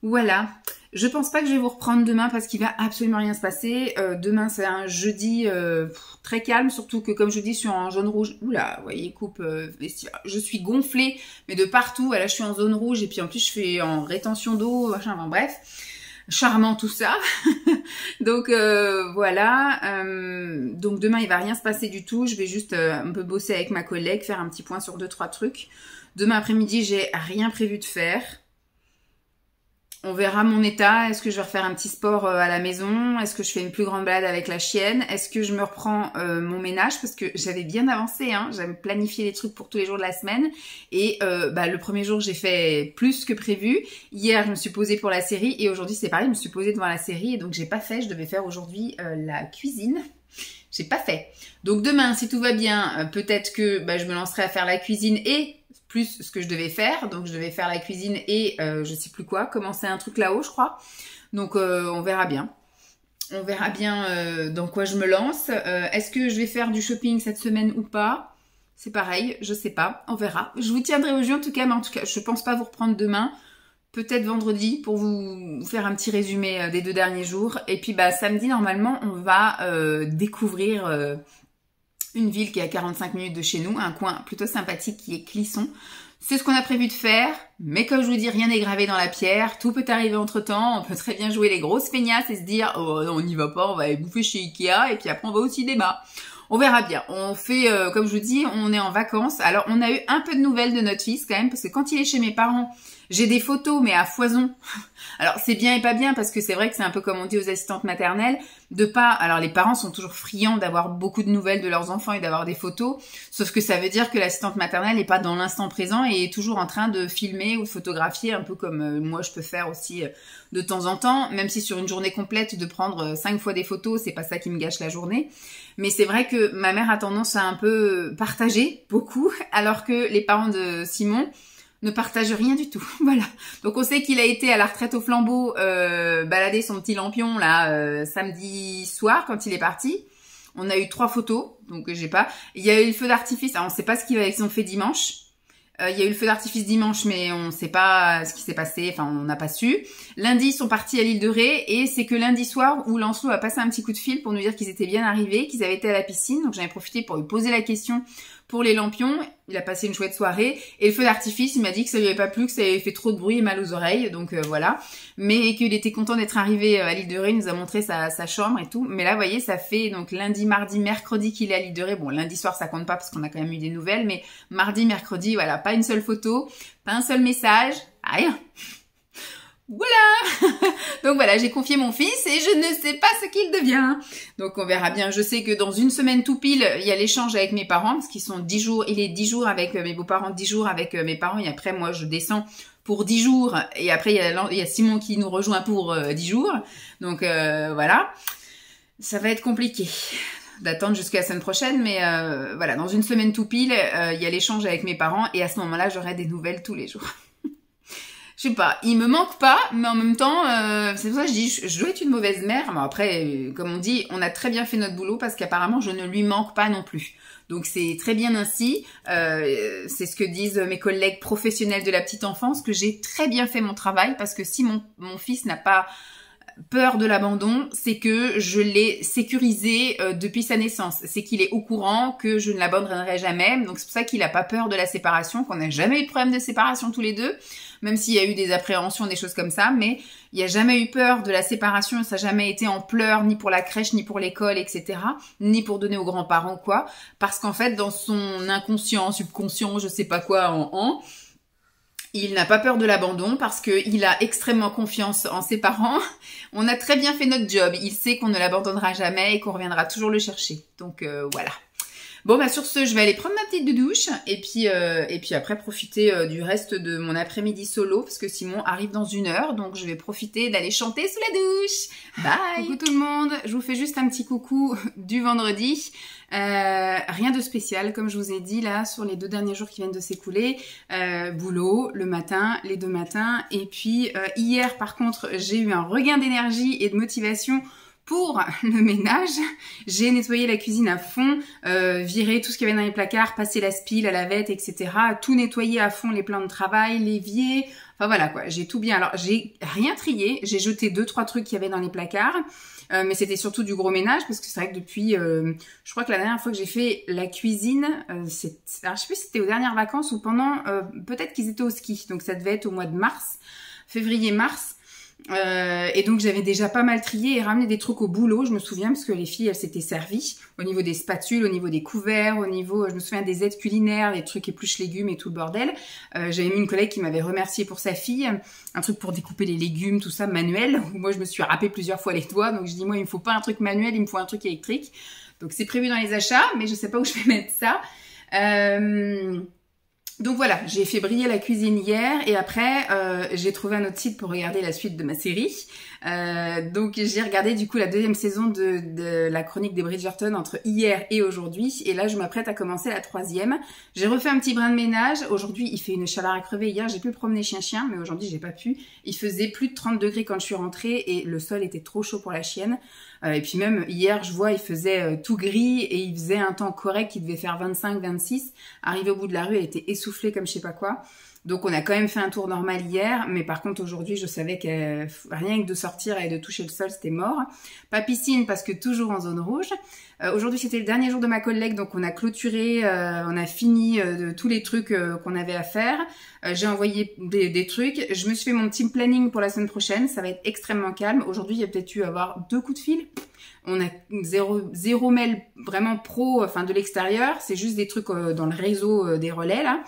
Voilà, je pense pas que je vais vous reprendre demain parce qu'il va absolument rien se passer. Demain c'est un jeudi très calme, surtout que comme je dis, je suis en jaune rouge. Oula, vous voyez, coupe vestiaire. Je suis gonflée, mais de partout. Voilà, je suis en zone rouge et puis en plus je suis en rétention d'eau, machin, bref. charmant tout ça. Donc voilà. Donc demain il va rien se passer du tout. Je vais juste un peu bosser avec ma collègue, faire un petit point sur 2-3 trucs. Demain après-midi j'ai rien prévu de faire. On verra mon état. Est-ce que je vais refaire un petit sport à la maison? Est-ce que je fais une plus grande balade avec la chienne? Est-ce que je me reprends mon ménage? Parce que j'avais bien avancé, hein. J'avais planifié les trucs pour tous les jours de la semaine. Et le premier jour, j'ai fait plus que prévu. Hier, je me suis posée pour la série. Et aujourd'hui, c'est pareil, je me suis posée devant la série. Et donc, j'ai pas fait. Je devais faire aujourd'hui la cuisine. J'ai pas fait. Donc demain, si tout va bien, peut-être que je me lancerai à faire la cuisine et plus ce que je devais faire. Donc je devais faire la cuisine et je sais plus quoi, commencer un truc là-haut, je crois. Donc on verra bien. On verra bien dans quoi je me lance. Est-ce que je vais faire du shopping cette semaine ou pas? C'est pareil, je sais pas. On verra. Je vous tiendrai au jus en tout cas, mais en tout cas, je pense pas vous reprendre demain. Peut-être vendredi pour vous faire un petit résumé des 2 derniers jours. Et puis samedi, normalement, on va découvrir une ville qui est à 45 minutes de chez nous, un coin plutôt sympathique qui est Clisson. C'est ce qu'on a prévu de faire, mais comme je vous dis, rien n'est gravé dans la pierre, tout peut arriver entre-temps, on peut très bien jouer les grosses feignasses et se dire « Oh non, on n'y va pas, on va aller bouffer chez Ikea, et puis après on va au cinéma ». On verra bien. On fait, comme je vous dis, on est en vacances. Alors, on a eu un peu de nouvelles de notre fils quand même, parce que quand il est chez mes parents, j'ai des photos, mais à foison. Alors, c'est bien et pas bien, parce que c'est vrai que c'est un peu comme on dit aux assistantes maternelles, de pas... Alors, les parents sont toujours friands d'avoir beaucoup de nouvelles de leurs enfants et d'avoir des photos, sauf que ça veut dire que l'assistante maternelle n'est pas dans l'instant présent et est toujours en train de filmer ou de photographier, un peu comme moi je peux faire aussi de temps en temps, même si sur une journée complète, de prendre 5 fois des photos, c'est pas ça qui me gâche la journée. Mais c'est vrai que ma mère a tendance à un peu partager beaucoup, alors que les parents de Simon ne partagent rien du tout. Voilà. Donc on sait qu'il a été à la retraite au flambeau balader son petit lampion là samedi soir quand il est parti. On a eu 3 photos, donc j'ai pas. Il y a eu le feu d'artifice. Alors on sait pas ce qu'ils ont fait dimanche. Il y a eu le feu d'artifice dimanche, mais on ne sait pas ce qui s'est passé, enfin on n'a pas su. Lundi, ils sont partis à l'île de Ré, et c'est que lundi soir où Lancelot a passé un petit coup de fil pour nous dire qu'ils étaient bien arrivés, qu'ils avaient été à la piscine, donc j'en ai profité pour lui poser la question pour les lampions. Il a passé une chouette soirée, et le feu d'artifice, il m'a dit que ça lui avait pas plu, que ça avait fait trop de bruit et mal aux oreilles, donc voilà. Mais qu'il était content d'être arrivé à l'île de Ré, il nous a montré sa chambre et tout. Mais là, vous voyez, ça fait donc lundi, mardi, mercredi qu'il est à l'île de Ré. Bon, lundi soir, ça compte pas parce qu'on a quand même eu des nouvelles, mais mardi, mercredi, voilà, pas une seule photo, pas un seul message, rien. Voilà. Donc voilà, j'ai confié mon fils et je ne sais pas ce qu'il devient. Donc on verra bien. Je sais que dans une semaine tout pile, il y a l'échange avec mes parents parce qu'ils sont 10 jours. Il est 10 jours avec mes beaux-parents, 10 jours avec mes parents. Et après, moi, je descends pour 10 jours. Et après, il y a Simon qui nous rejoint pour 10 jours. Donc voilà. Ça va être compliqué d'attendre jusqu'à la semaine prochaine. Mais voilà, dans une semaine tout pile, il y a l'échange avec mes parents. Et à ce moment-là, j'aurai des nouvelles tous les jours. Je sais pas, il me manque pas, mais en même temps, c'est pour ça que je dis, je dois être une mauvaise mère. Mais après, comme on dit, on a très bien fait notre boulot parce qu'apparemment, je ne lui manque pas non plus. Donc c'est très bien ainsi. C'est ce que disent mes collègues professionnels de la petite enfance, que j'ai très bien fait mon travail parce que si mon fils n'a pas peur de l'abandon, c'est que je l'ai sécurisé depuis sa naissance. C'est qu'il est au courant que je ne l'abandonnerai jamais. Donc c'est pour ça qu'il n'a pas peur de la séparation, qu'on n'a jamais eu de problème de séparation tous les deux, même s'il y a eu des appréhensions, des choses comme ça, mais il n'y a jamais eu peur de la séparation, ça n'a jamais été en pleurs, ni pour la crèche, ni pour l'école, etc., ni pour donner aux grands-parents, quoi, parce qu'en fait, dans son inconscient, subconscient, je sais pas quoi, il n'a pas peur de l'abandon parce qu'il a extrêmement confiance en ses parents. On a très bien fait notre job. Il sait qu'on ne l'abandonnera jamais et qu'on reviendra toujours le chercher. Donc voilà. Bon, sur ce, je vais aller prendre ma petite douche et puis après profiter du reste de mon après-midi solo parce que Simon arrive dans 1 heure. Donc je vais profiter d'aller chanter sous la douche. Bye! Coucou tout le monde. Je vous fais juste un petit coucou du vendredi. Rien de spécial, comme je vous ai dit là sur les 2 derniers jours qui viennent de s'écouler. Boulot, le matin, les 2 matins. Et puis hier, par contre, j'ai eu un regain d'énergie et de motivation pour le ménage. J'ai nettoyé la cuisine à fond, viré tout ce qu'il y avait dans les placards, passé la spile, la lavette, etc. Tout nettoyé à fond, les plans de travail, l'évier. Enfin voilà quoi, j'ai tout bien. Alors j'ai rien trié, j'ai jeté 2-3 trucs qu'il y avait dans les placards. Mais c'était surtout du gros ménage parce que c'est vrai que depuis, je crois que la dernière fois que j'ai fait la cuisine, alors je sais plus si c'était aux dernières vacances ou pendant, peut-être qu'ils étaient au ski, donc ça devait être au mois de mars, février-mars. Et donc j'avais déjà pas mal trié et ramené des trucs au boulot, je me souviens, parce que les filles, elles s'étaient servies au niveau des spatules, au niveau des couverts, au niveau, je me souviens des aides culinaires, les trucs épluches légumes et tout le bordel. J'avais mis une collègue qui m'avait remercié pour sa fille, un truc pour découper les légumes, tout ça, manuel, où moi je me suis râpé plusieurs fois les doigts, donc je dis moi il me faut pas un truc manuel, il me faut un truc électrique. Donc c'est prévu dans les achats, mais je sais pas où je vais mettre ça. Donc voilà, j'ai fait briller la cuisine hier et après j'ai trouvé un autre site pour regarder la suite de ma série. Donc j'ai regardé du coup la deuxième saison de la chronique des Bridgerton entre hier et aujourd'hui et là je m'apprête à commencer la troisième. J'ai refait un petit brin de ménage. Aujourd'hui il fait une chaleur à crever. Hier j'ai pu promener chien mais aujourd'hui j'ai pas pu. Il faisait plus de 30 degrés quand je suis rentrée et le sol était trop chaud pour la chienne. Et puis même hier je vois il faisait tout gris et il faisait un temps correct, il devait faire 25-26. Arrivé au bout de la rue elle était essoufflée comme je sais pas quoi. Donc on a quand même fait un tour normal hier, mais par contre aujourd'hui je savais que rien que de sortir et de toucher le sol c'était mort. Pas piscine parce que toujours en zone rouge. Aujourd'hui c'était le dernier jour de ma collègue, donc on a clôturé, on a fini tous les trucs qu'on avait à faire. J'ai envoyé des trucs, je me suis fait mon petit planning pour la semaine prochaine, ça va être extrêmement calme. Aujourd'hui il y a peut-être eu à avoir 2 coups de fil. On a zéro mail vraiment pro, enfin de l'extérieur, c'est juste des trucs dans le réseau des relais là.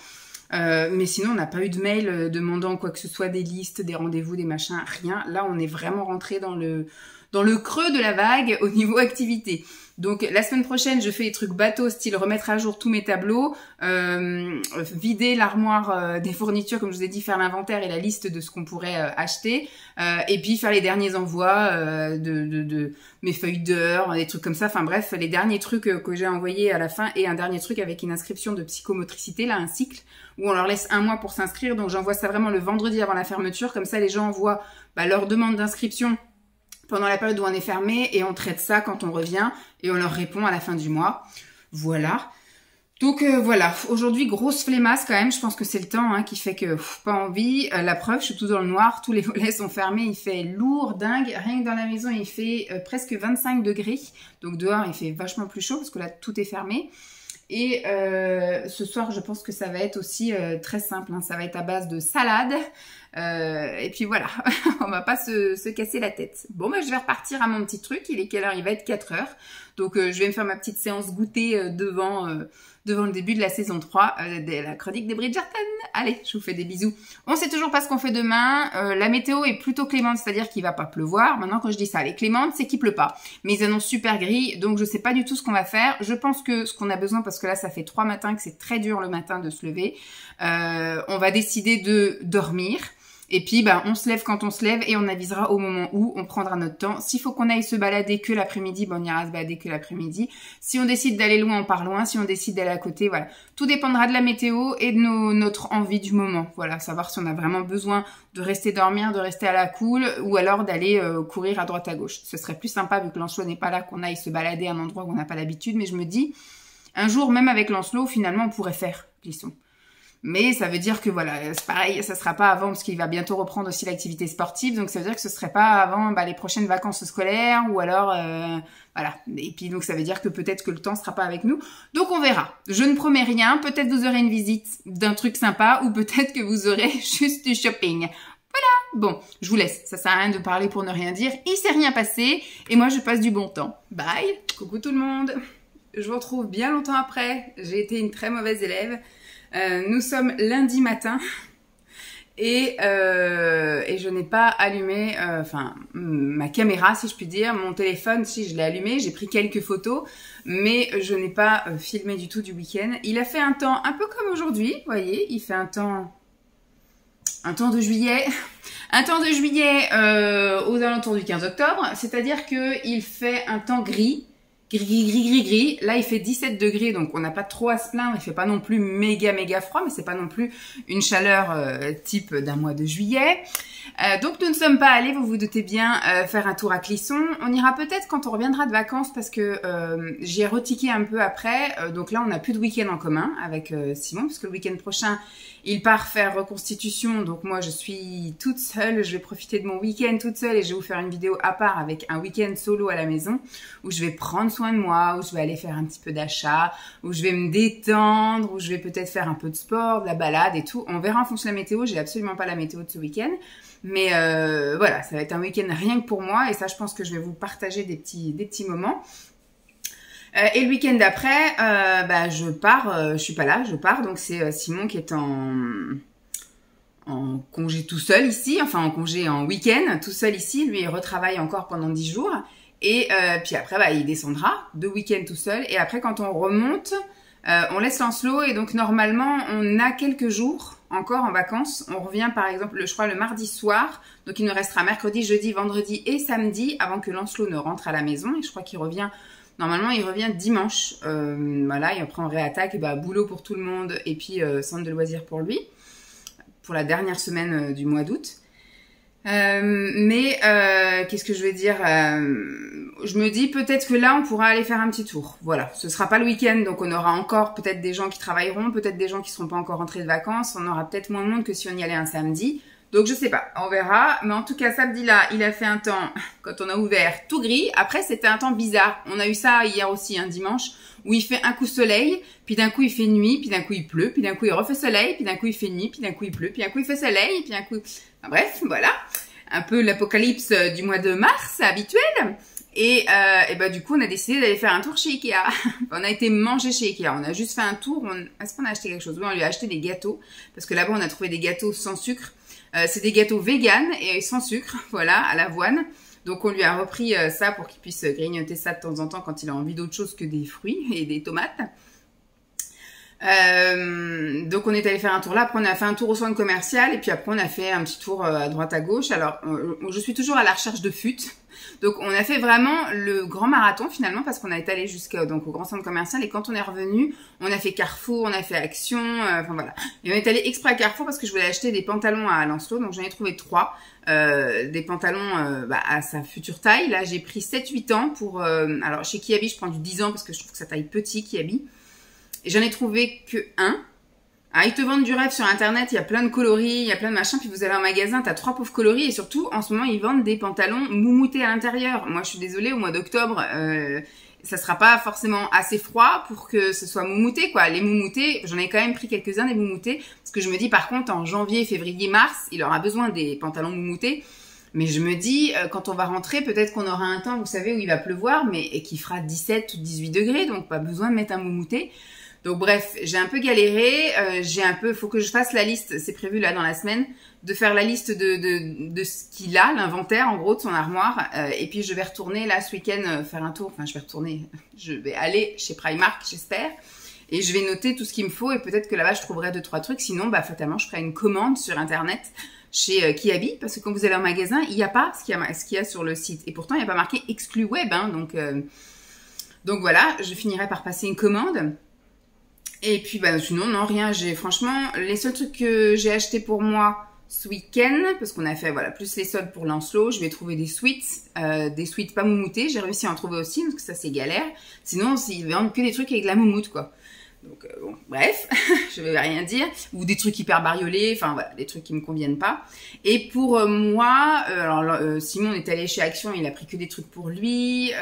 Mais sinon on n'a pas eu de mail demandant quoi que ce soit, des listes, des rendez-vous, des machins, rien. Là on est vraiment rentré dans le creux de la vague au niveau activité. Donc la semaine prochaine je fais des trucs bateau, style remettre à jour tous mes tableaux, vider l'armoire des fournitures comme je vous ai dit, faire l'inventaire et la liste de ce qu'on pourrait acheter, et puis faire les derniers envois de mes feuilles d'heures, des trucs comme ça, enfin bref, les derniers trucs que j'ai envoyés à la fin et un dernier truc avec une inscription de psychomotricité, là un cycle où on leur laisse 1 mois pour s'inscrire, donc j'envoie ça vraiment le vendredi avant la fermeture, comme ça les gens envoient leur demande d'inscription pendant la période où on est fermé et on traite ça quand on revient et on leur répond à la fin du mois. Voilà. Donc voilà, aujourd'hui grosse flemmasse quand même, je pense que c'est le temps qui fait que pas envie. La preuve, je suis tout dans le noir, tous les volets sont fermés, il fait lourd, dingue. Rien que dans la maison, il fait presque 25 degrés. Donc dehors, il fait vachement plus chaud parce que là, tout est fermé. Et ce soir, je pense que ça va être aussi très simple, ça va être à base de salade. Et puis voilà, on va pas se casser la tête. Bon, je vais repartir à mon petit truc. Il est quelle heure? Il va être 4 heures. Donc, je vais me faire ma petite séance goûter devant le début de la saison 3 de la chronique des Bridgerton. Allez, je vous fais des bisous. On sait toujours pas ce qu'on fait demain. La météo est plutôt clémente, c'est-à-dire qu'il va pas pleuvoir. Maintenant, quand je dis ça, elle est clémente, c'est qu'il pleut pas. Mais ils annoncent super gris, donc je sais pas du tout ce qu'on va faire. Je pense que ce qu'on a besoin, parce que là, ça fait 3 matins que c'est très dur le matin de se lever, on va décider de dormir. Et puis, on se lève quand on se lève et on avisera au moment où on prendra notre temps. S'il faut qu'on aille se balader que l'après-midi, on ira se balader que l'après-midi. Si on décide d'aller loin, on part loin. Si on décide d'aller à côté, voilà. Tout dépendra de la météo et de notre envie du moment. Voilà, savoir si on a vraiment besoin de rester dormir, de rester à la cool ou alors d'aller courir à droite à gauche. Ce serait plus sympa vu que Lancelot n'est pas là, qu'on aille se balader à un endroit où on n'a pas l'habitude. Mais je me dis, un jour, même avec Lancelot, finalement, on pourrait faire Plisson. Mais ça veut dire que voilà, c'est pareil, ça sera pas avant parce qu'il va bientôt reprendre aussi l'activité sportive, donc ça veut dire que ce serait pas avant les prochaines vacances scolaires ou alors voilà. Et puis donc ça veut dire que peut-être que le temps sera pas avec nous. Donc on verra. Je ne promets rien, peut-être vous aurez une visite d'un truc sympa ou peut-être que vous aurez juste du shopping. Voilà. Bon, je vous laisse. Ça sert à rien de parler pour ne rien dire. Il s'est rien passé et moi je passe du bon temps. Bye. Coucou tout le monde. Je vous retrouve bien longtemps après. J'ai été une très mauvaise élève. Nous sommes lundi matin et je n'ai pas allumé ma caméra si je puis dire, mon téléphone si je l'ai allumé, j'ai pris quelques photos mais je n'ai pas filmé du tout du week-end. Il a fait un temps un peu comme aujourd'hui, vous voyez, il fait un temps de juillet, aux alentours du 15 octobre, c'est-à-dire que il fait un temps gris. Gris. Là, il fait 17 degrés, donc on n'a pas trop à se plaindre. Il fait pas non plus méga froid, mais c'est pas non plus une chaleur type d'un mois de juillet. Donc, nous ne sommes pas allés, vous vous doutez bien, faire un tour à Clisson. On ira peut-être quand on reviendra de vacances parce que j'y ai retiqué un peu après. Donc là, on n'a plus de week-end en commun avec Simon, parce que le week-end prochain, il part faire reconstitution. Donc moi, je suis toute seule. Je vais profiter de mon week-end toute seule et je vais vous faire une vidéo à part avec un week-end solo à la maison où je vais prendre soin de moi, où je vais aller faire un petit peu d'achat, où je vais me détendre, où je vais peut-être faire un peu de sport, de la balade et tout. On verra en fonction de la météo. J'ai absolument pas la météo de ce week-end. Mais voilà, ça va être un week-end rien que pour moi et ça, je pense que je vais vous partager des petits moments. Et le week-end d'après, je pars, je suis pas là, je pars. Donc c'est Simon qui est en congé tout seul ici, enfin en congé en week-end tout seul ici. Lui, il retravaille encore pendant 10 jours. Et puis après, il descendra de week-end tout seul. Et après, quand on remonte, on laisse Lancelot. Et donc normalement, on a quelques jours encore en vacances. On revient par exemple, je crois, le mardi soir. Donc il nous restera mercredi, jeudi, vendredi et samedi avant que Lancelot ne rentre à la maison. Et je crois qu'il revient... Normalement, il revient dimanche. Voilà, et après on réattaque. Et boulot pour tout le monde. Et puis centre de loisirs pour lui. Pour la dernière semaine du mois d'août. Qu'est-ce que je veux dire, je me dis peut-être que là on pourra aller faire un petit tour. Voilà, ce sera pas le week-end, donc on aura encore peut-être des gens qui travailleront, peut-être des gens qui seront pas encore rentrés de vacances. On aura peut-être moins de monde que si on y allait un samedi. Donc je sais pas, on verra. Mais en tout cas, samedi là, il a fait un temps, quand on a ouvert, tout gris. Après, c'était un temps bizarre. On a eu ça hier aussi, un dimanche, où il fait un coup soleil, puis d'un coup il fait nuit, puis d'un coup il pleut, puis d'un coup il refait soleil, puis d'un coup il fait nuit, puis d'un coup il pleut, puis d'un coup il fait soleil, puis d'un coup... Enfin, bref, voilà. Un peu l'apocalypse du mois de mars habituel. Et du coup, on a décidé d'aller faire un tour chez Ikea. On a été manger chez Ikea. On a juste fait un tour. Est-ce qu'on a acheté quelque chose? Oui, on lui a acheté des gâteaux. Parce que là-bas, on a trouvé des gâteaux sans sucre. C'est des gâteaux vegan et sans sucre. Voilà, à l'avoine. Donc, on lui a repris ça pour qu'il puisse grignoter ça de temps en temps quand il a envie d'autre chose que des fruits et des tomates. Donc on est allé faire un tour là, après on a fait un tour au centre commercial et puis après on a fait un petit tour à droite à gauche. Alors je suis toujours à la recherche de fut. Donc on a fait vraiment le grand marathon finalement parce qu'on a été allé jusqu'au grand centre commercial et quand on est revenu, on a fait Carrefour, on a fait Action, enfin voilà. Et on est allé exprès à Carrefour parce que je voulais acheter des pantalons à Lancelot, donc j'en ai trouvé 3. Des pantalons à sa future taille. Là j'ai pris 7-8 ans pour... alors chez Kiabi je prends du 10 ans parce que je trouve que ça taille petit Kiabi. Et j'en ai trouvé que un. Ah, ils te vendent du rêve sur internet, il y a plein de coloris, il y a plein de machins, puis vous allez en magasin, t'as 3 pauvres coloris, et surtout, en ce moment, ils vendent des pantalons moumoutés à l'intérieur. Moi, je suis désolée, au mois d'octobre, ça sera pas forcément assez froid pour que ce soit moumouté, quoi. Les moumoutés, j'en ai quand même pris quelques-uns des moumoutés, parce que je me dis, par contre, en janvier, février, mars, il aura besoin des pantalons moumoutés. Mais je me dis, quand on va rentrer, peut-être qu'on aura un temps, vous savez, où il va pleuvoir, et qui fera 17 ou 18 degrés, donc pas besoin de mettre un moumouté. Donc bref, j'ai un peu galéré, faut que je fasse la liste, c'est prévu là dans la semaine, de faire la liste de ce qu'il a, l'inventaire en gros de son armoire, et puis je vais retourner là ce week-end faire un tour, je vais aller chez Primark j'espère, et je vais noter tout ce qu'il me faut, et peut-être que là-bas je trouverai 2-3 trucs, sinon fatalement je ferai une commande sur internet chez Kiabi, parce que quand vous allez en magasin, il n'y a pas ce qu'il y a sur le site, et pourtant il n'y a pas marqué exclu web, hein, donc voilà, je finirai par passer une commande. Et puis sinon non rien, franchement les seuls trucs que j'ai achetés pour moi ce week-end, parce qu'on a fait plus les soldes pour Lancelot, je vais trouver des sweats pas moumoutées, j'ai réussi à en trouver aussi, parce que ça c'est galère, sinon ils vendent que des trucs avec de la moumoute quoi. Donc bon, bref, je vais rien dire, ou des trucs hyper bariolés, enfin voilà, des trucs qui me conviennent pas. Et pour moi, Simon est allé chez Action, il a pris que des trucs pour lui,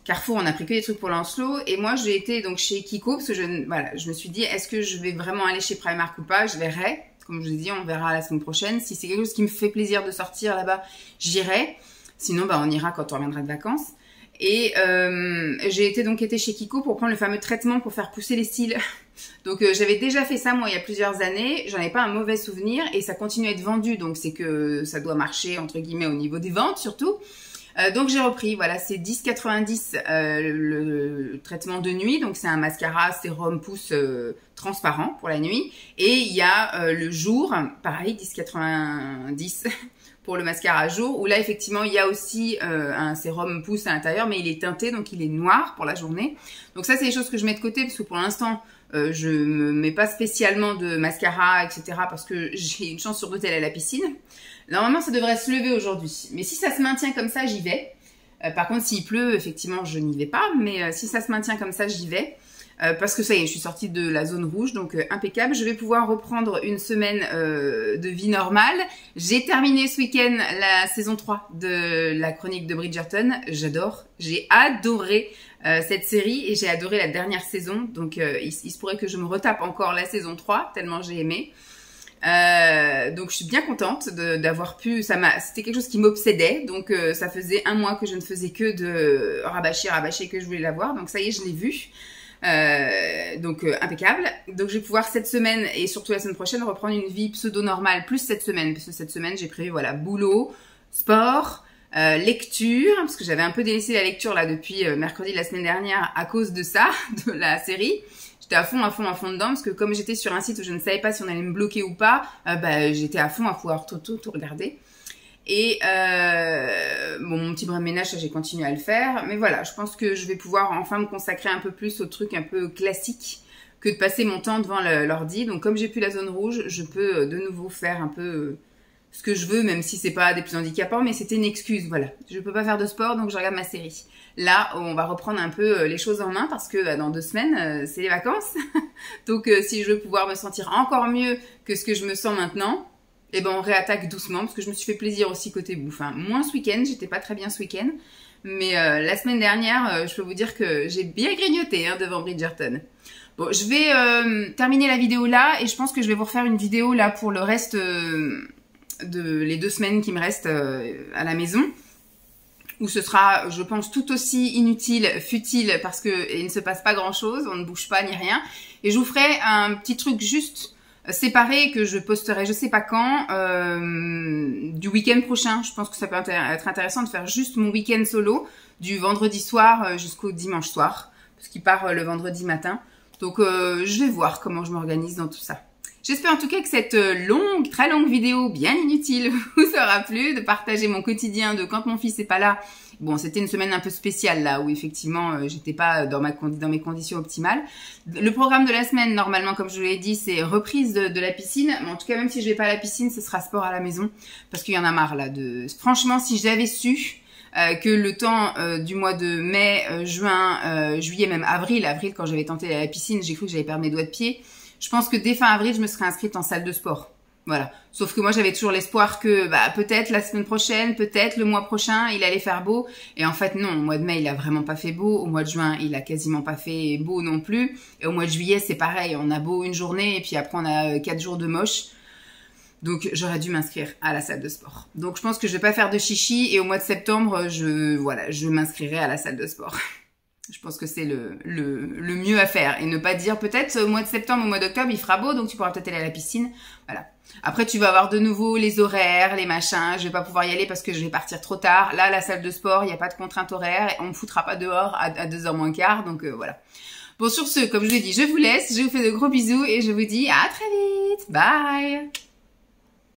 Carrefour on a pris que des trucs pour Lancelot, et moi j'ai été donc chez Kiko, parce que je me suis dit, est-ce que je vais vraiment aller chez Primark ou pas, je verrai, comme je vous ai dit, on verra la semaine prochaine, si c'est quelque chose qui me fait plaisir de sortir là-bas, j'irai, sinon on ira quand on reviendra de vacances. Et j'ai été chez Kiko pour prendre le fameux traitement pour faire pousser les cils. Donc j'avais déjà fait ça moi il y a plusieurs années, j'en ai pas un mauvais souvenir et ça continue à être vendu, donc c'est que ça doit marcher entre guillemets au niveau des ventes surtout. Donc j'ai repris, voilà, c'est 10,90 le traitement de nuit, donc c'est un mascara sérum pousse transparent pour la nuit, et il y a le jour, pareil 10,90 pour le mascara à jour, où là effectivement il y a aussi un sérum pousse à l'intérieur, mais il est teinté, donc il est noir pour la journée. Donc ça c'est des choses que je mets de côté, parce que pour l'instant je me mets pas spécialement de mascara, etc. parce que j'ai une chance sur 2 d'aller à la piscine. Normalement ça devrait se lever aujourd'hui, mais si ça se maintient comme ça j'y vais. Par contre s'il pleut effectivement je n'y vais pas, mais si ça se maintient comme ça j'y vais. Parce que ça y est, je suis sortie de la zone rouge, donc impeccable. Je vais pouvoir reprendre une semaine de vie normale. J'ai terminé ce week-end la saison 3 de la chronique de Bridgerton. J'adore, j'ai adoré cette série et j'ai adoré la dernière saison. Donc il se pourrait que je me retape encore la saison 3, tellement j'ai aimé. Donc je suis bien contente d'avoir pu, c'était quelque chose qui m'obsédait, donc ça faisait 1 mois que je ne faisais que de rabâcher, que je voulais l'avoir, donc ça y est, je l'ai vu. Donc impeccable. Donc je vais pouvoir cette semaine et surtout la semaine prochaine reprendre une vie pseudo normale, plus cette semaine, parce que cette semaine j'ai prévu voilà boulot, sport, lecture, parce que j'avais un peu délaissé la lecture là depuis mercredi de la semaine dernière à cause de ça, de la série. J'étais à fond dedans, parce que comme j'étais sur un site où je ne savais pas si on allait me bloquer ou pas, j'étais à fond à pouvoir tout regarder. Et bon, mon petit brin de ménage, ça j'ai continué à le faire. Mais voilà, je pense que je vais pouvoir enfin me consacrer un peu plus aux trucs un peu classiques que de passer mon temps devant l'ordi. Donc comme j'ai plus la zone rouge, je peux de nouveau faire un peu ce que je veux, même si c'est pas des plus handicapants, mais c'était une excuse, voilà. Je peux pas faire de sport, donc je regarde ma série. Là, on va reprendre un peu les choses en main, parce que dans 2 semaines, c'est les vacances. Donc si je veux pouvoir me sentir encore mieux que ce que je me sens maintenant, et ben on réattaque doucement, parce que je me suis fait plaisir aussi côté bouffe. Hein. Moins ce week-end, j'étais pas très bien ce week-end, mais la semaine dernière, je peux vous dire que j'ai bien grignoté devant Bridgerton. Bon, je vais terminer la vidéo là, et je pense que je vais vous refaire une vidéo là pour le reste de les 2 semaines qui me restent à la maison, où ce sera, je pense, tout aussi inutile, futile, parce que il ne se passe pas grand-chose, on ne bouge pas ni rien, et je vous ferai un petit truc juste séparé que je posterai je sais pas quand, du week-end prochain. Je pense que ça peut être intéressant de faire juste mon week-end solo du vendredi soir jusqu'au dimanche soir, parce qu'il part le vendredi matin. Donc je vais voir comment je m'organise dans tout ça. J'espère en tout cas que cette très longue vidéo bien inutile vous aura plu, de partager mon quotidien de quand mon fils n'est pas là. Bon, c'était une semaine un peu spéciale là, où effectivement, j'étais pas dans mes conditions optimales. Le programme de la semaine, normalement, comme je vous l'ai dit, c'est reprise de la piscine. Mais en tout cas, même si je vais pas à la piscine, ce sera sport à la maison, parce qu'il y en a marre là. Franchement, si j'avais su que le temps du mois de mai, juin, juillet, même avril, quand j'avais tenté à la piscine, j'ai cru que j'allais perdre mes doigts de pied. Je pense que dès fin avril, je me serais inscrite en salle de sport. Voilà. Sauf que moi, j'avais toujours l'espoir que peut-être la semaine prochaine, peut-être le mois prochain, il allait faire beau. Et en fait, non. Au mois de mai, il a vraiment pas fait beau. Au mois de juin, il a quasiment pas fait beau non plus. Et au mois de juillet, c'est pareil. On a beau une journée et puis après, on a 4 jours de moche. Donc, j'aurais dû m'inscrire à la salle de sport. Donc, je pense que je vais pas faire de chichi. Et au mois de septembre, je m'inscrirai à la salle de sport. Je pense que c'est le mieux à faire. Et ne pas dire peut-être au mois de septembre, au mois d'octobre, il fera beau, donc tu pourras peut-être aller à la piscine. Voilà. Après, tu vas avoir de nouveau les horaires, les machins. Je vais pas pouvoir y aller parce que je vais partir trop tard. Là, la salle de sport, il n'y a pas de contrainte horaire. Et on me foutra pas dehors à 2h moins quart. Donc voilà. Bon, sur ce, comme je l'ai dit, je vous laisse. Je vous fais de gros bisous et je vous dis à très vite. Bye!